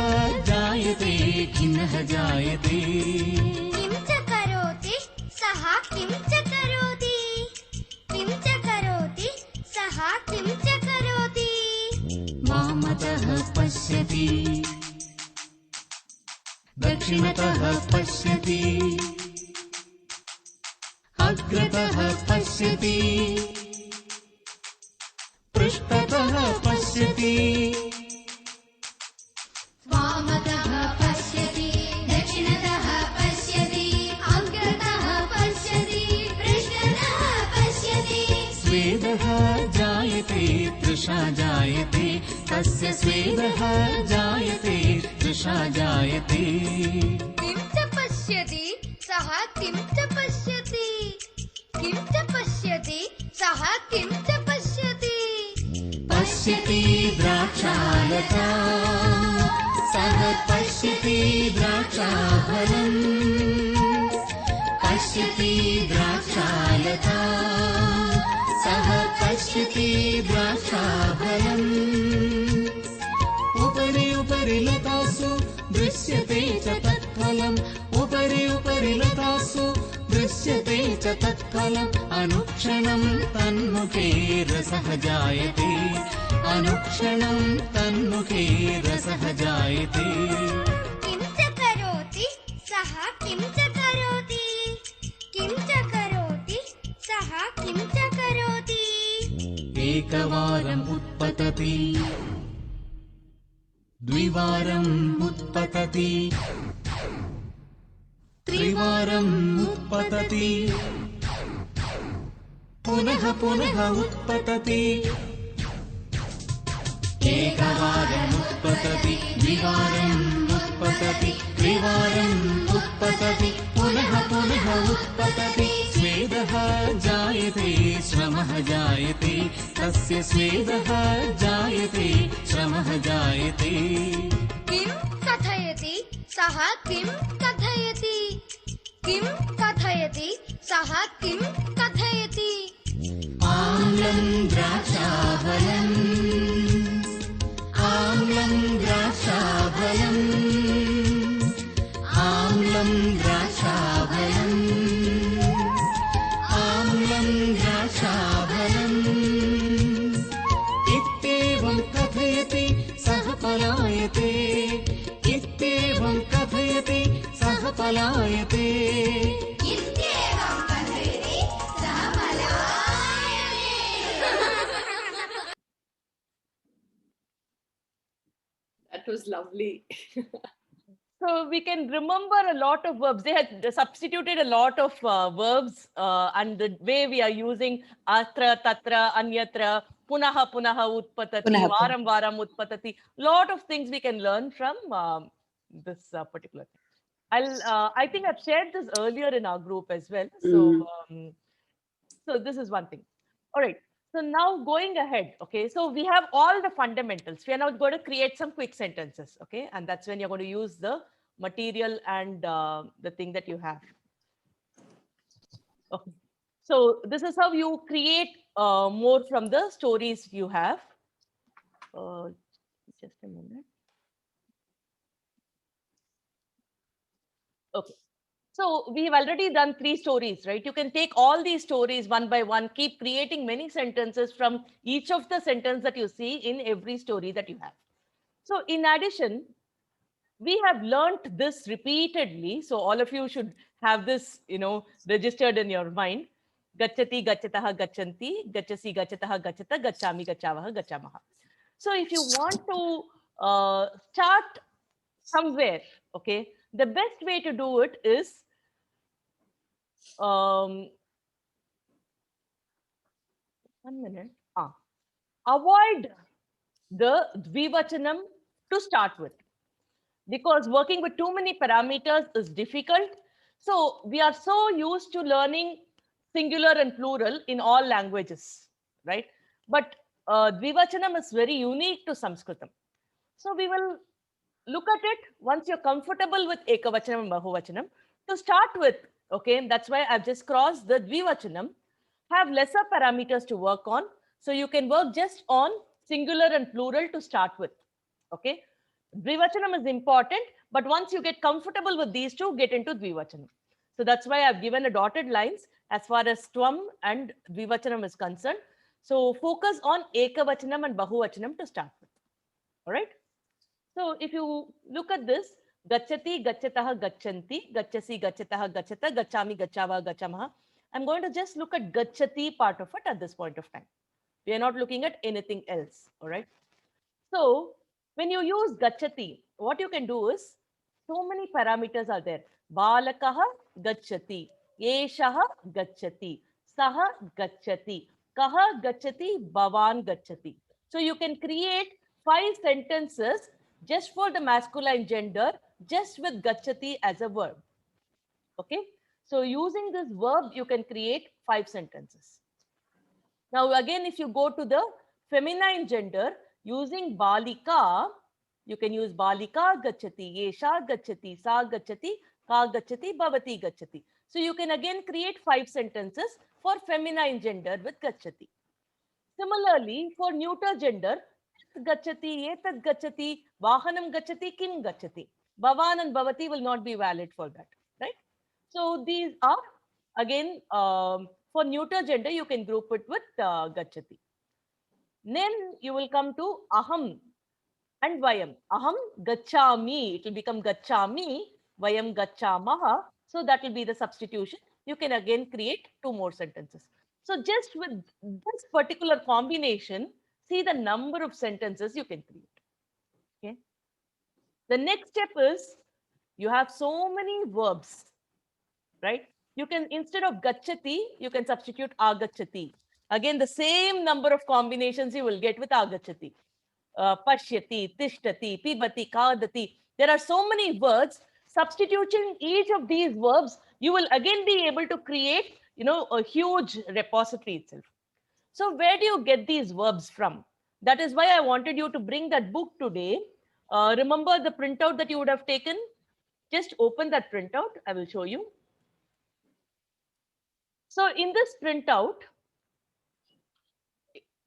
जायते खिन्नः जायते किं च करोति सः किं च करोति किं च करोति सः किं च करोति वामतः पश्यति दक्षिणतः पश्यति अग्रतः पश्यति पृष्ठतः पश्यति वामतः पश्यति दक्षिणतः पश्यति अग्रतः पश्यति पृष्ठतः दृशा जायते तस्य स्वेदः जायते दृशा जायते किं च पश्यति सः किं च पश्यति किं च पश्यति सः किं च पश्यति पश्यति द्राक्षालता सः पश्यति द्राक्षाफलम् पश्यति द्राक्षालता सः पश्यति द्राक्षाफलम् उपरि उपरि लतासु दृश्यते च तत्फलम् उपरि उपरि लतासु दृश्यते च तत्फलम् अनुक्षणं तन्मुखे रसः जायते अनुक्षणं तन्मुखे रसः जायते किं च करोति सः किं च करोति किं च करोति सः किं च करोति एकवारम् उत्पतति द्विवारम् उत्पतति त्रिवारम् उत्पतति पुनः पुनः उत्पतति एकवारम् उत्पतति द्विवारम् उत्पतति त्रिवारम् उत्पतति पुनः पुनः उत्पतति स्वेदः जायते श्रमः जायते तस्य स्वेदः जायते श्रमः जायते किं कथयति सः किं कथयति किं कथयति सः किं कथयति आम्लं द्राक्षाफलम् आम्लं द्राक्षाफलम् आम्लं द्राक्षाफलम् आम्लं द्राक्षाफलम् इत्येवं कथयति सः पलायते इत्येवं कथयति सः पलायते इत्येवं कथयति सः पलायते That was lovely. So we can remember a lot of verbs. They had substituted a lot of verbs and the way we are using atra, tatra, anyatra, punaha, punaha, utpatati, Punaha, varam, varam, utpatati. Lot of things we can learn from this particular thing. I think I've shared this earlier in our group as well. So, so this is one thing. All right. So now going ahead, okay, so we have all the fundamentals. We are now going to create some quick sentences, okay, and that's when you're going to use the material and the thing that you have. Okay, so this is how you create more from the stories you have. Just a minute. Okay. So we have already done 3 stories, right? You can take all these stories one by one, keep creating many sentences from each of the sentence that you see in every story that you have. So in addition, we have learnt this repeatedly. So all of you should have this, you know, registered in your mind. Gacchati, gacchataha, gacchanti, gacchasi, gacchataha, gacchata, gacchami, gacchavaha, gacchamaha. So if you want to start somewhere, okay, the best way to do it is one minute. Avoid the dvivachanam to start with, because working with too many parameters is difficult. So we are so used to learning singular and plural in all languages, right? But dvivachanam is very unique to Sanskritam. So we will look at it once you're comfortable with ekavachanam and bahuvachanam to start with. Okay, that's why I've just crossed the dvivachanam, have lesser parameters to work on. So you can work just on singular and plural to start with. Okay, dvivachanam is important, but once you get comfortable with these two, get into dvivachanam. So that's why I've given a dotted lines as far as tvam and dvivachanam is concerned. So focus on ekavachanam and bahuvachanam to start with. All right. So if you look at this, gacchati, gacchataha, gacchanti, gacchasi, gacchataha, gacchata, gacchami, gacchava, gacchamaha. I'm going to just look at gacchati part of it at this point of time. We are not looking at anything else. All right. So when you use gacchati, what you can do is, so many parameters are there. Balakaha gacchati, eshaha gacchati, saha gacchati, kaha gacchati, bhavan gacchati. So you can create 5 sentences just for the masculine gender, just with gachati as a verb. Okay. So using this verb, you can create 5 sentences. Now, again, if you go to the feminine gender, using balika, you can use balika gachati, yesha gachati, sa gachati, ka gachati, bhavati gachati. So you can again create 5 sentences for feminine gender with gachati. Similarly, for neuter gender, gachati, etat gachati, vahanam gachati, kim gachati. Bhavan and bhavati will not be valid for that, right? So these are again for neuter gender, you can group it with gachati. Then you will come to aham and vayam. Aham gachami, it will become gachami, vayam gachamaha. So that will be the substitution. You can again create 2 more sentences. So just with this particular combination, see the number of sentences you can create. Okay. The next step is you have so many verbs, right? You can, instead of gachati, you can substitute agachati. Again, the same number of combinations you will get with agachati. Pashyati, tishtati, pibati, kadati. There are so many words. Substituting each of these verbs, you will again be able to create, a huge repository itself. So where do you get these verbs from? That is why I wanted you to bring that book today. Remember the printout that you would have taken? Just open that printout. I will show you. So in this printout,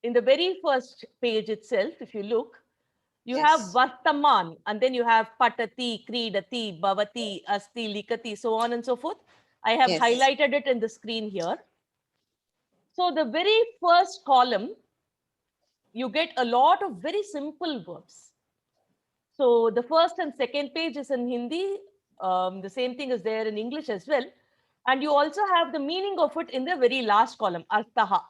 in the very first page itself, if you look, you have Vartaman, and then you have Patati, Kridati, Bhavati, Asti, Likati, so on and so forth. I have highlighted it in the screen here. So the very first column, you get a lot of very simple verbs. So the first and second page is in Hindi. The same thing is there in English as well. And you also have the meaning of it in the very last column, Arthaha.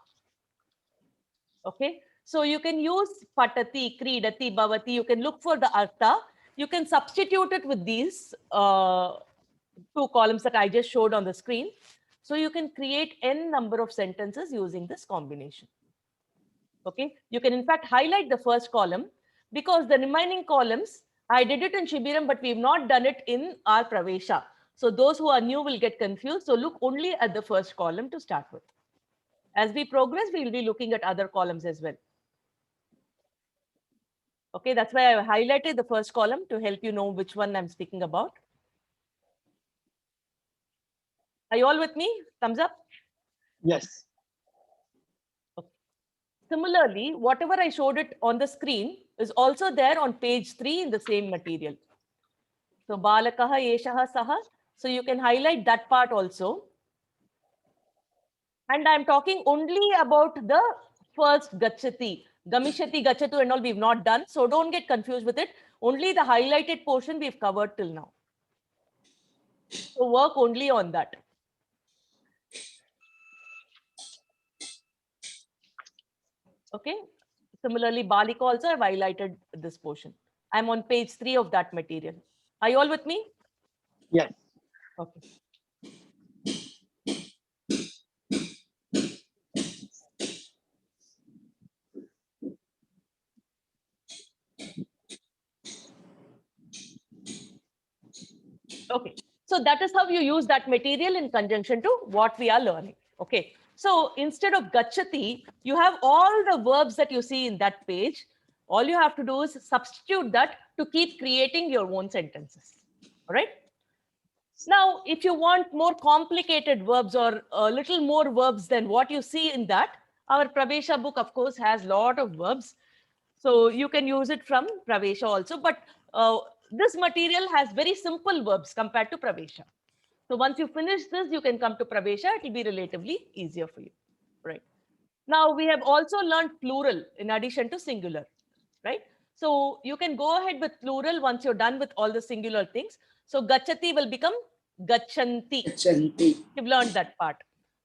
Okay. So you can use Patati, Kridati, Bhavati. You can look for the Artha. You can substitute it with these 2 columns that I just showed on the screen. So you can create n number of sentences using this combination. Okay. You can in fact highlight the first column, because the remaining columns, I did it in Shibiram, but we've not done it in our Pravesha. So those who are new will get confused. So look only at the first column to start with. As we progress, we will be looking at other columns as well. Okay, that's why I highlighted the first column to help you know which one I'm speaking about. Are you all with me? Thumbs up? Yes. Okay. Similarly, whatever I showed it on the screen is also there on page 3 in the same material. So, balakaha, yeshaha, saha. So you can highlight that part also. And I'm talking only about the first gachati. Gamishati, gachatu and all we've not done. So don't get confused with it. Only the highlighted portion we've covered till now. So work only on that. Okay. Similarly, balika also I've highlighted this portion. I'm on page 3 of that material. Are you all with me? Yes. Okay. Okay, so that is how you use that material in conjunction to what we are learning. Okay, so instead of gachati, you have all the verbs that you see in that page. All you have to do is substitute that to keep creating your own sentences. All right. Now, if you want more complicated verbs or a little more verbs than what you see in that, our Pravesha book, of course, has a lot of verbs. So you can use it from Pravesha also. But this material has very simple verbs compared to Pravesha. So once you finish this, you can come to Pravesha. It will be relatively easier for you. Right. Now, we have also learned plural in addition to singular. Right. So you can go ahead with plural once you're done with all the singular things. So gachati will become gachanti. Gachanti. You've learned that part.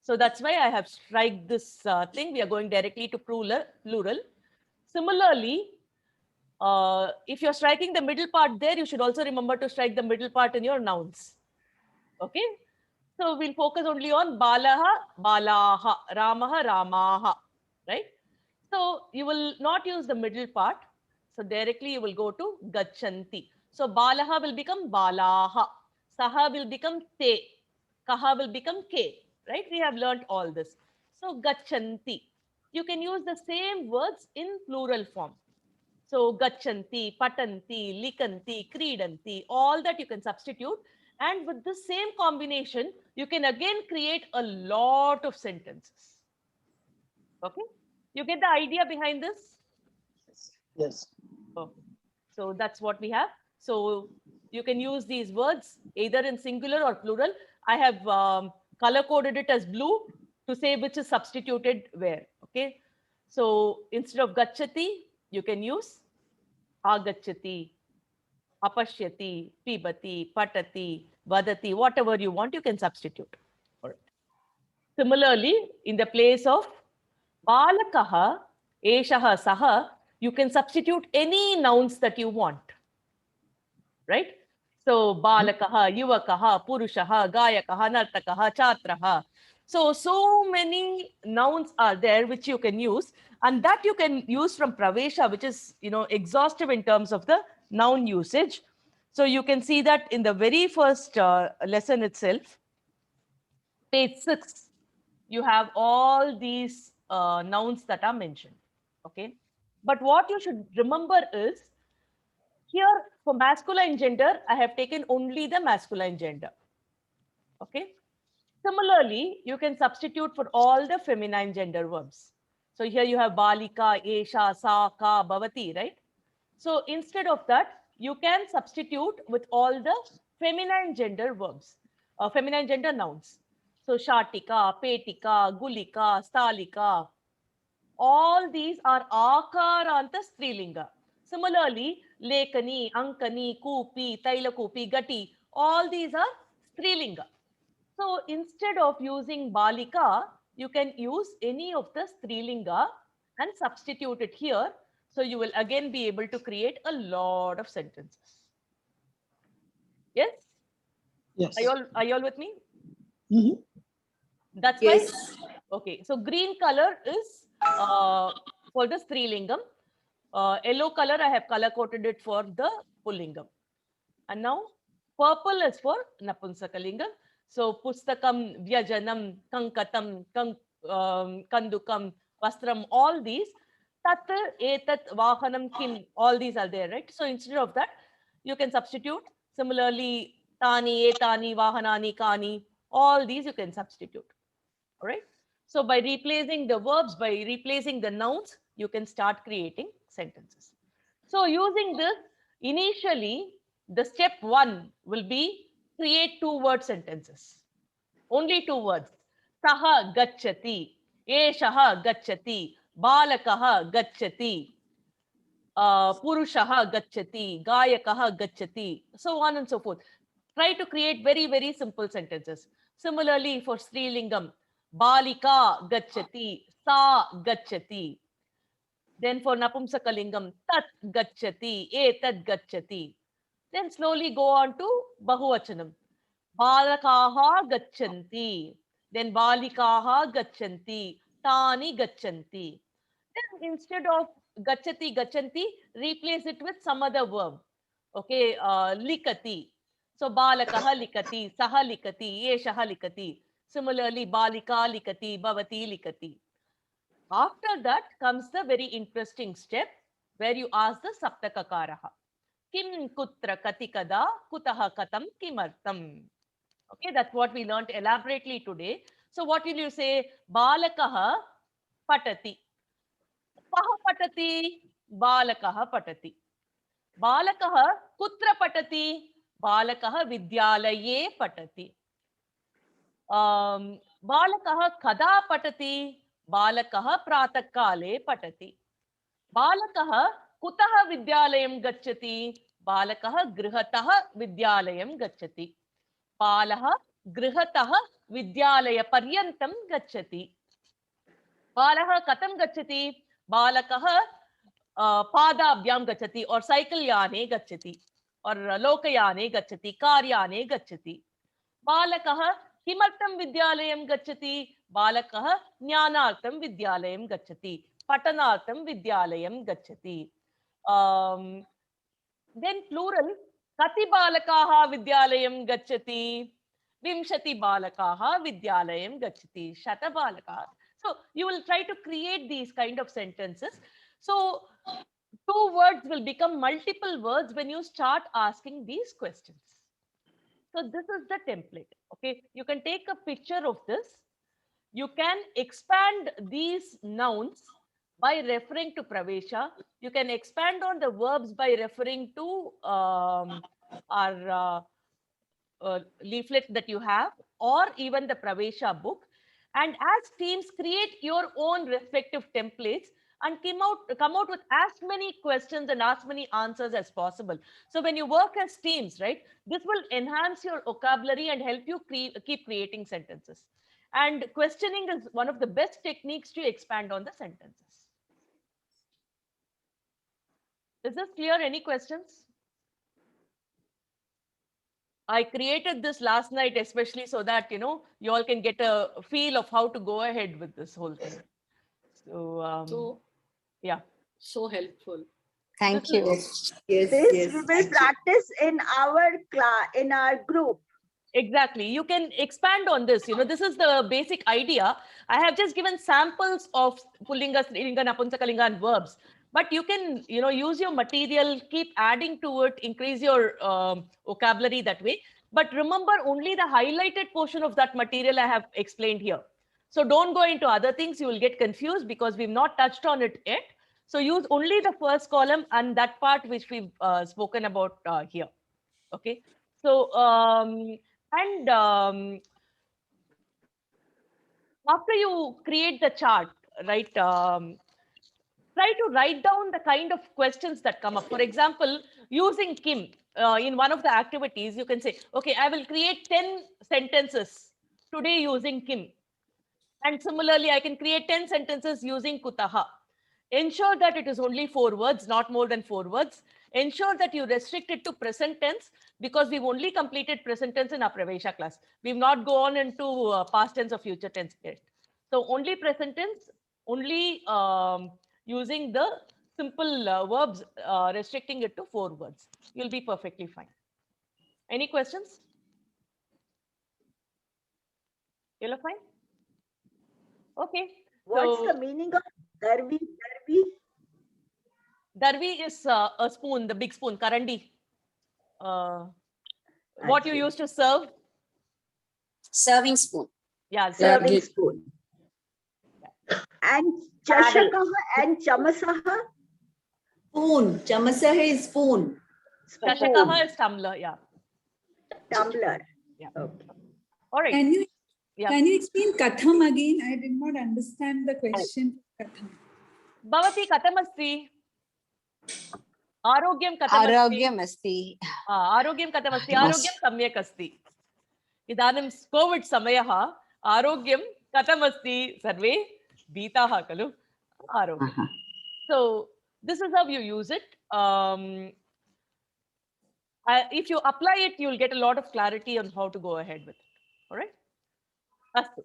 So that's why I have strike this thing. We are going directly to plural. Similarly, if you're striking the middle part there, you should also remember to strike the middle part in your nouns. Okay. So we'll focus only on balaha, balaha, ramaha, ramaha. Right. So you will not use the middle part. So directly you will go to gachanti. So balaha will become balaha. Saha will become te. Kaha will become ke. Right? We have learnt all this. So gachanti. You can use the same words in plural form. So gachanti, patanti, likanti, kridanti, all that you can substitute. And with the same combination, you can again create a lot of sentences. Okay? You get the idea behind this? Yes. Oh, so that's what we have. So you can use these words either in singular or plural. I have color coded it as blue to say which is substituted where. Okay. So instead of gacchati, you can use agacchati, apashyati, pibati, patati, vadati, whatever you want, you can substitute. All right. Similarly, in the place of balakaha, eshaha, saha, you can substitute any nouns that you want. Right? So balakaha, yuvakaha, purushaha, gayakaha, nartakaha, chatraha. So many nouns are there which you can use, and that you can use from pravesha, which is, exhaustive in terms of the noun usage. So you can see that in the very first lesson itself, page 6, you have all these nouns that are mentioned. Okay. But what you should remember is, here for masculine gender, I have taken only the masculine gender. Okay. Similarly, you can substitute for all the feminine gender verbs. So here you have balika, esha, sa, ka, bhavati, right? So instead of that, you can substitute with all the feminine gender verbs, feminine gender nouns. So shatika, petika, gulika, stalika, all these are akaranta strilinga. Similarly, lekani, ankani, kupi, tailakupi, gati, all these are strilinga. So instead of using balika, you can use any of the strilinga and substitute it here. So you will again be able to create a lot of sentences. Yes? Yes. Are you all with me? Mm-hmm. That's Yes. why. Okay. So green color is for the strilingam. Yellow color, I have color coded it for the pullingam. And now purple is for napunsakalingam. So pustakam, vyajanam, kankatam, kandukam, vastram, all these. Tat, etat, vahanam, kim, all these are there, right? So instead of that, you can substitute. Similarly, tani, etani, vahanani, kani, all these you can substitute. All right. So by replacing the verbs, by replacing the nouns, you can start creating sentences. So using this, initially, the step 1 will be create 2-word sentences. Only 2 words. Saha gacchati, eshaha gacchati, balakaha gacchati, purushaha gacchati, gayakaha gacchati, so on and so forth. Try to create very, very simple sentences. Similarly, for strilingam, balika gacchati, sa gacchati. Then for napumsakalingam, tat gacchati, etat gacchati. Then slowly go on to bahuvachanam. Balakaha gacchanti. Then balikaha gacchanti. Tani gacchanti. Then instead of gacchati, gacchanti, replace it with some other verb. Okay, likati. So balakaha likati, saha likati, eshaha likati. Similarly, balika likati, bhavati likati. After that comes the very interesting step where you ask the saptakakaraha. Kim kutra katikada kutaha katam kimartam. Okay, that's what we learned elaborately today. So what will you say? Balakaha patati. Kaha patati? Balakaha patati. Balakaha kutra patati? Balakaha vidyalaye patati. Balakaha kada patati? Balakaha pratakale patati. Balakaha kutaha vidyalayam gacchati? Balakaha grihataha vidyalayam gacchati. Balaha grihataha vidyalaya paryantam gacchati. Balaha katam gacchati? Balakaha padabhyam gacchati or cycle yane gacchati or lokayane gacchati, karyane gacchati. Balakaha kimartam vidyalayam gacchati? Balakaha jnanartam vidyalayam gacchati. patanartham vidyalayam gacchati. Then plural, kati balakaha vidyalayam gacchati, vimshati balakaha vidyalayam gacchati, shata balakaha. So you will try to create these kind of sentences. So 2 words will become multiple words when you start asking these questions. So this is the template. Okay, you can take a picture of this. You can expand these nouns by referring to pravesha. You can expand on the verbs by referring to our leaflet that you have, or even the pravesha book. And as teams, create your own respective templates and come out with as many questions and as many answers as possible. So when you work as teams, right, this will enhance your vocabulary and help you keep creating sentences. And questioning is one of the best techniques to expand on the sentences. Is this clear? Any questions? I created this last night, especially so that, you know, you all can get a feel of how to go ahead with this whole thing. So, yeah. So helpful. Thank you. This we will practice in our class, in our group. Exactly. You can expand on this. You know, this is the basic idea. I have just given samples of Pullinga, Strilinga, Napunsakalinga and verbs. But you can, you know, use your material, keep adding to it, increase your vocabulary that way. But remember, only the highlighted portion of that material I have explained here. So don't go into other things. You will get confused because we've not touched on it yet. So use only the first column and that part which we've spoken about here. Okay. So, after you create the chart, right, try to write down the kind of questions that come up. For example, using Kim in one of the activities, you can say, okay, I will create 10 sentences today using Kim. And similarly, I can create 10 sentences using Kutaha. Ensure that it is only 4 words, not more than 4 words. Ensure that you restrict it to present tense because we've only completed present tense in our Pravesha class. We've not gone into past tense or future tense yet. So only present tense, only using the simple verbs, restricting it to 4 words. You'll be perfectly fine. Any questions? You're fine? Okay. What's the meaning of darvi? Darvi? Darvi is a spoon, the big spoon, karandi. What you used to serve? Serving spoon. Yeah, Serving spoon. And chashakaha and chamasaha? Spoon. Chamasaha is spoon. Chashakaha is tumbler, yeah. Tumbler. Yeah. Okay. All right. Can you explain katham again? I did not understand the question. Katham. Bhavati katham asti? Arogyam katham asti? Arogyam asti. Arogyam katham asti? Arogyam samyak asti. Idanim COVID samayah arogyam katham asti? Sarve bitaha kalu arogyam. So this is how you use it. If you apply it, you'll get a lot of clarity on how to go ahead with it. All right. Astu.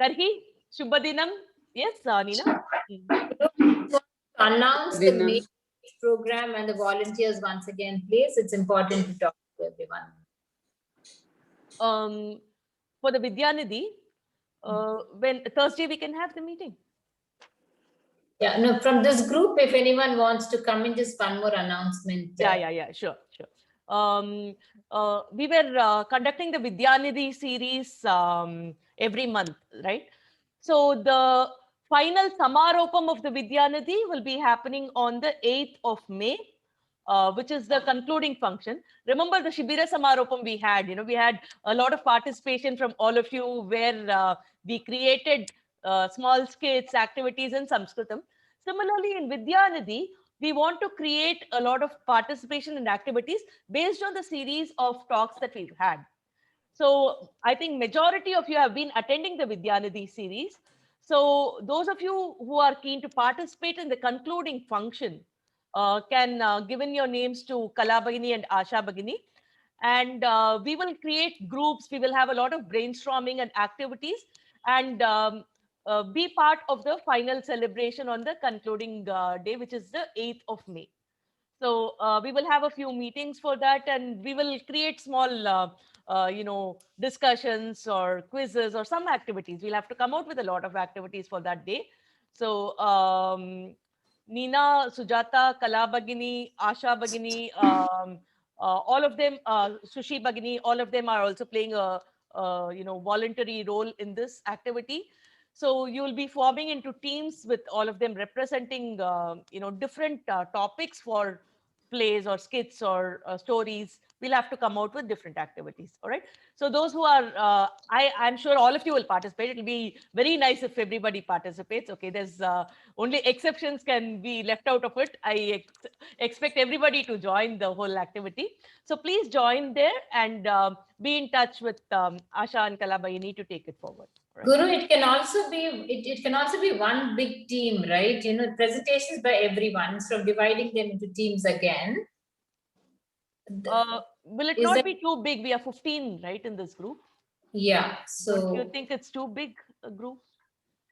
Tarhi, Shubhadinam. Yes, Nina. Announce the main program and the volunteers once again, please. It's important to talk to everyone. For the Vidyanidhi, when Thursday we can have the meeting. Yeah, no, from this group, if anyone wants to come in, just one more announcement. Yeah, sure. We were conducting the Vidyanidhi series every month, right? So the final Samaropam of the Vidyanidhi will be happening on the 8th of May, which is the concluding function. Remember the Shibira Samaropam we had, we had a lot of participation from all of you where we created small skits, activities in Sanskritam. Similarly, in Vidyanidhi, we want to create a lot of participation and activities based on the series of talks that we've had. So I think majority of you have been attending the Vidyanidhi series. So those of you who are keen to participate in the concluding function can give in your names to Kala Bhagini and Asha Bhagini. And we will create groups. We will have a lot of brainstorming and activities. And be part of the final celebration on the concluding day, which is the 8th of May. So we will have a few meetings for that, and we will create small, discussions or quizzes or some activities. We'll have to come out with a lot of activities for that day. So Nina, Sujata, Kala Bagini, Asha Bagini, all of them, Sushi Bagini, all of them are also playing a voluntary role in this activity. So you will be forming into teams with all of them representing, different topics for plays or skits or stories. We'll have to come out with different activities. All right. So those who are, I'm sure all of you will participate. It'll be very nice if everybody participates. Okay. There's only exceptions can be left out of it. I expect everybody to join the whole activity. So please join there and be in touch with Asha and Kalabayini to take it forward. Right. Guru, it can also be it can also be one big team, right? Presentations by everyone, instead of dividing them into teams again. Will it not be too big? We are 15, right, in this group. Yeah. So do you think it's too big a group?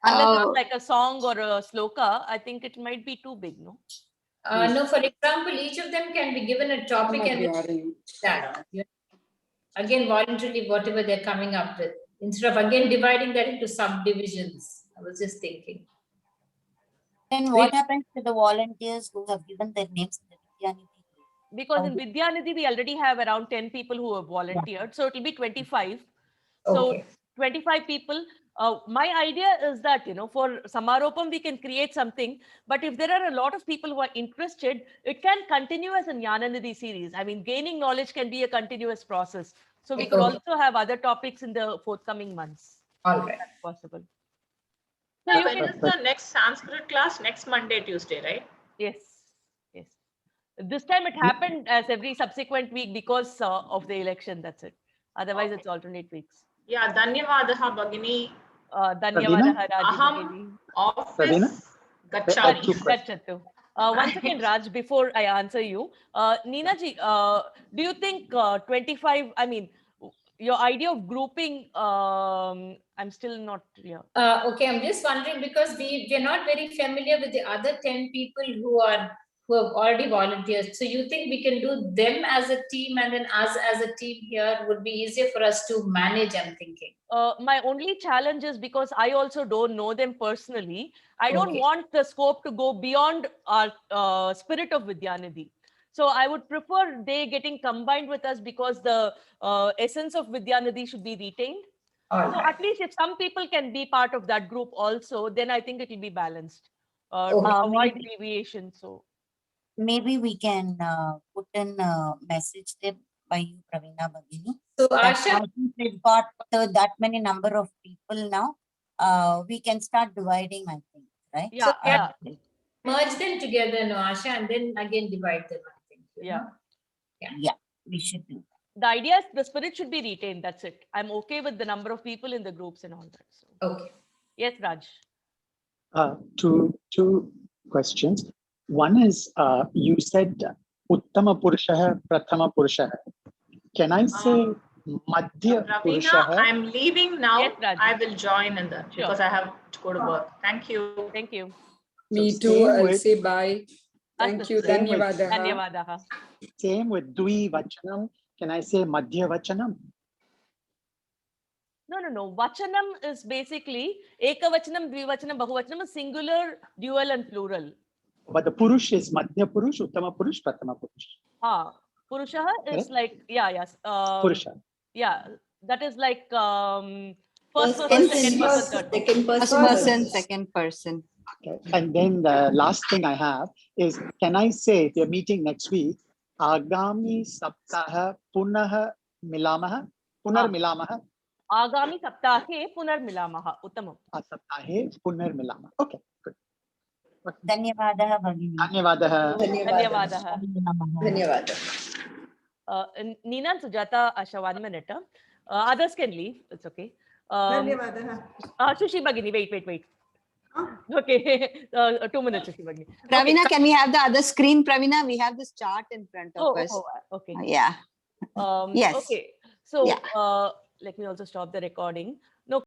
Unless it's like a song or a sloka, I think it might be too big, no? No, for example, each of them can be given a topic and that. Again, voluntarily, whatever they're coming up with. Instead of again dividing that into subdivisions. I was just thinking. Then what happens to the volunteers who have given their names in the Vidyanidhi? Because in Vidyanidhi, we already have around 10 people who have volunteered. So it will be 25. So 25 people. My idea is that, for Samaropam, we can create something. But if there are a lot of people who are interested, it can continue as a Jnananidhi series. I mean, gaining knowledge can be a continuous process. So we could also have other topics in the forthcoming months. All right. That's possible. So when is the next Sanskrit class? Next Monday, Tuesday, right? Yes. Yes. This time it happened as every subsequent week because of the election. That's it. Otherwise, it's alternate weeks. Yeah. Dhanyavadaha Bagini. Dhanyavadaha Raji. Office. Gachatu. Once again, Raj, before I answer you, Neena ji, do you think 25, I mean, your idea of grouping, I'm still not clear. Okay, I'm just wondering because we're not very familiar with the other 10 people who have already volunteered. So you think we can do them as a team and then us as a team here would be easier for us to manage, I'm thinking. My only challenge is because I also don't know them personally. I don't want the scope to go beyond our spirit of Vidyanidhi. So I would prefer they getting combined with us because the essence of Vidyanidhi should be retained. So at least if some people can be part of that group also, then I think it will be balanced. Avoid deviation. So maybe we can put in a message them by you, Pravina Bagini. So Asha, we've got that many number of people now. We can start dividing, I think, right? Yeah, so merge them together, no, Asha, and then again divide them, I think. Yeah, we should do that. The idea is the spirit should be retained. That's it. I'm okay with the number of people in the groups and all that. So. Okay. Yes, Raj. Two questions. One is, you said Uttama Purushaha, Prathama Purushaha. Can I say Madhya Purushaha? I'm leaving now. Yes, I will join in that because I have to go to work. Thank you. Thank you. Me too. I'll say bye. Thank you. Dhanyavadaha. Dhanyavadaha. Same with Dvi Vachanam. Can I say Madhya Vachanam? No. Vachanam is basically Eka Vachanam, Dvivachanam, Bahuvachanam is singular, dual, and plural. But the Purush is Madhya Purush, Uttama Purush, Prathama Purush. Purushaha is like, Purusha. Yeah, that is like first person, second person, second person. Okay. And then the last thing I have is, can I say, if you're meeting next week, Agami Saptaha Punaha Milamaha, Punar Milamaha. Agami Saptahe Punar Milamaha. Uttamam. Saptahe Punar Milamaha. Okay, good. Dhanyavadaha Bagini. Dhanyavadaha. Dhanyavadaha. Dhanyavadaha. Nina and Sujata, Asha, 1 minute. Others can leave. It's okay. Dhanyavadaha. Sushi Bagini, wait. Okay, 2 minutes, Sushi Bagini. Pravina, can we have the other screen, Pravina? We have this chart in front of us. Okay. Yeah. Yes. Okay. So let me also stop the recording. No.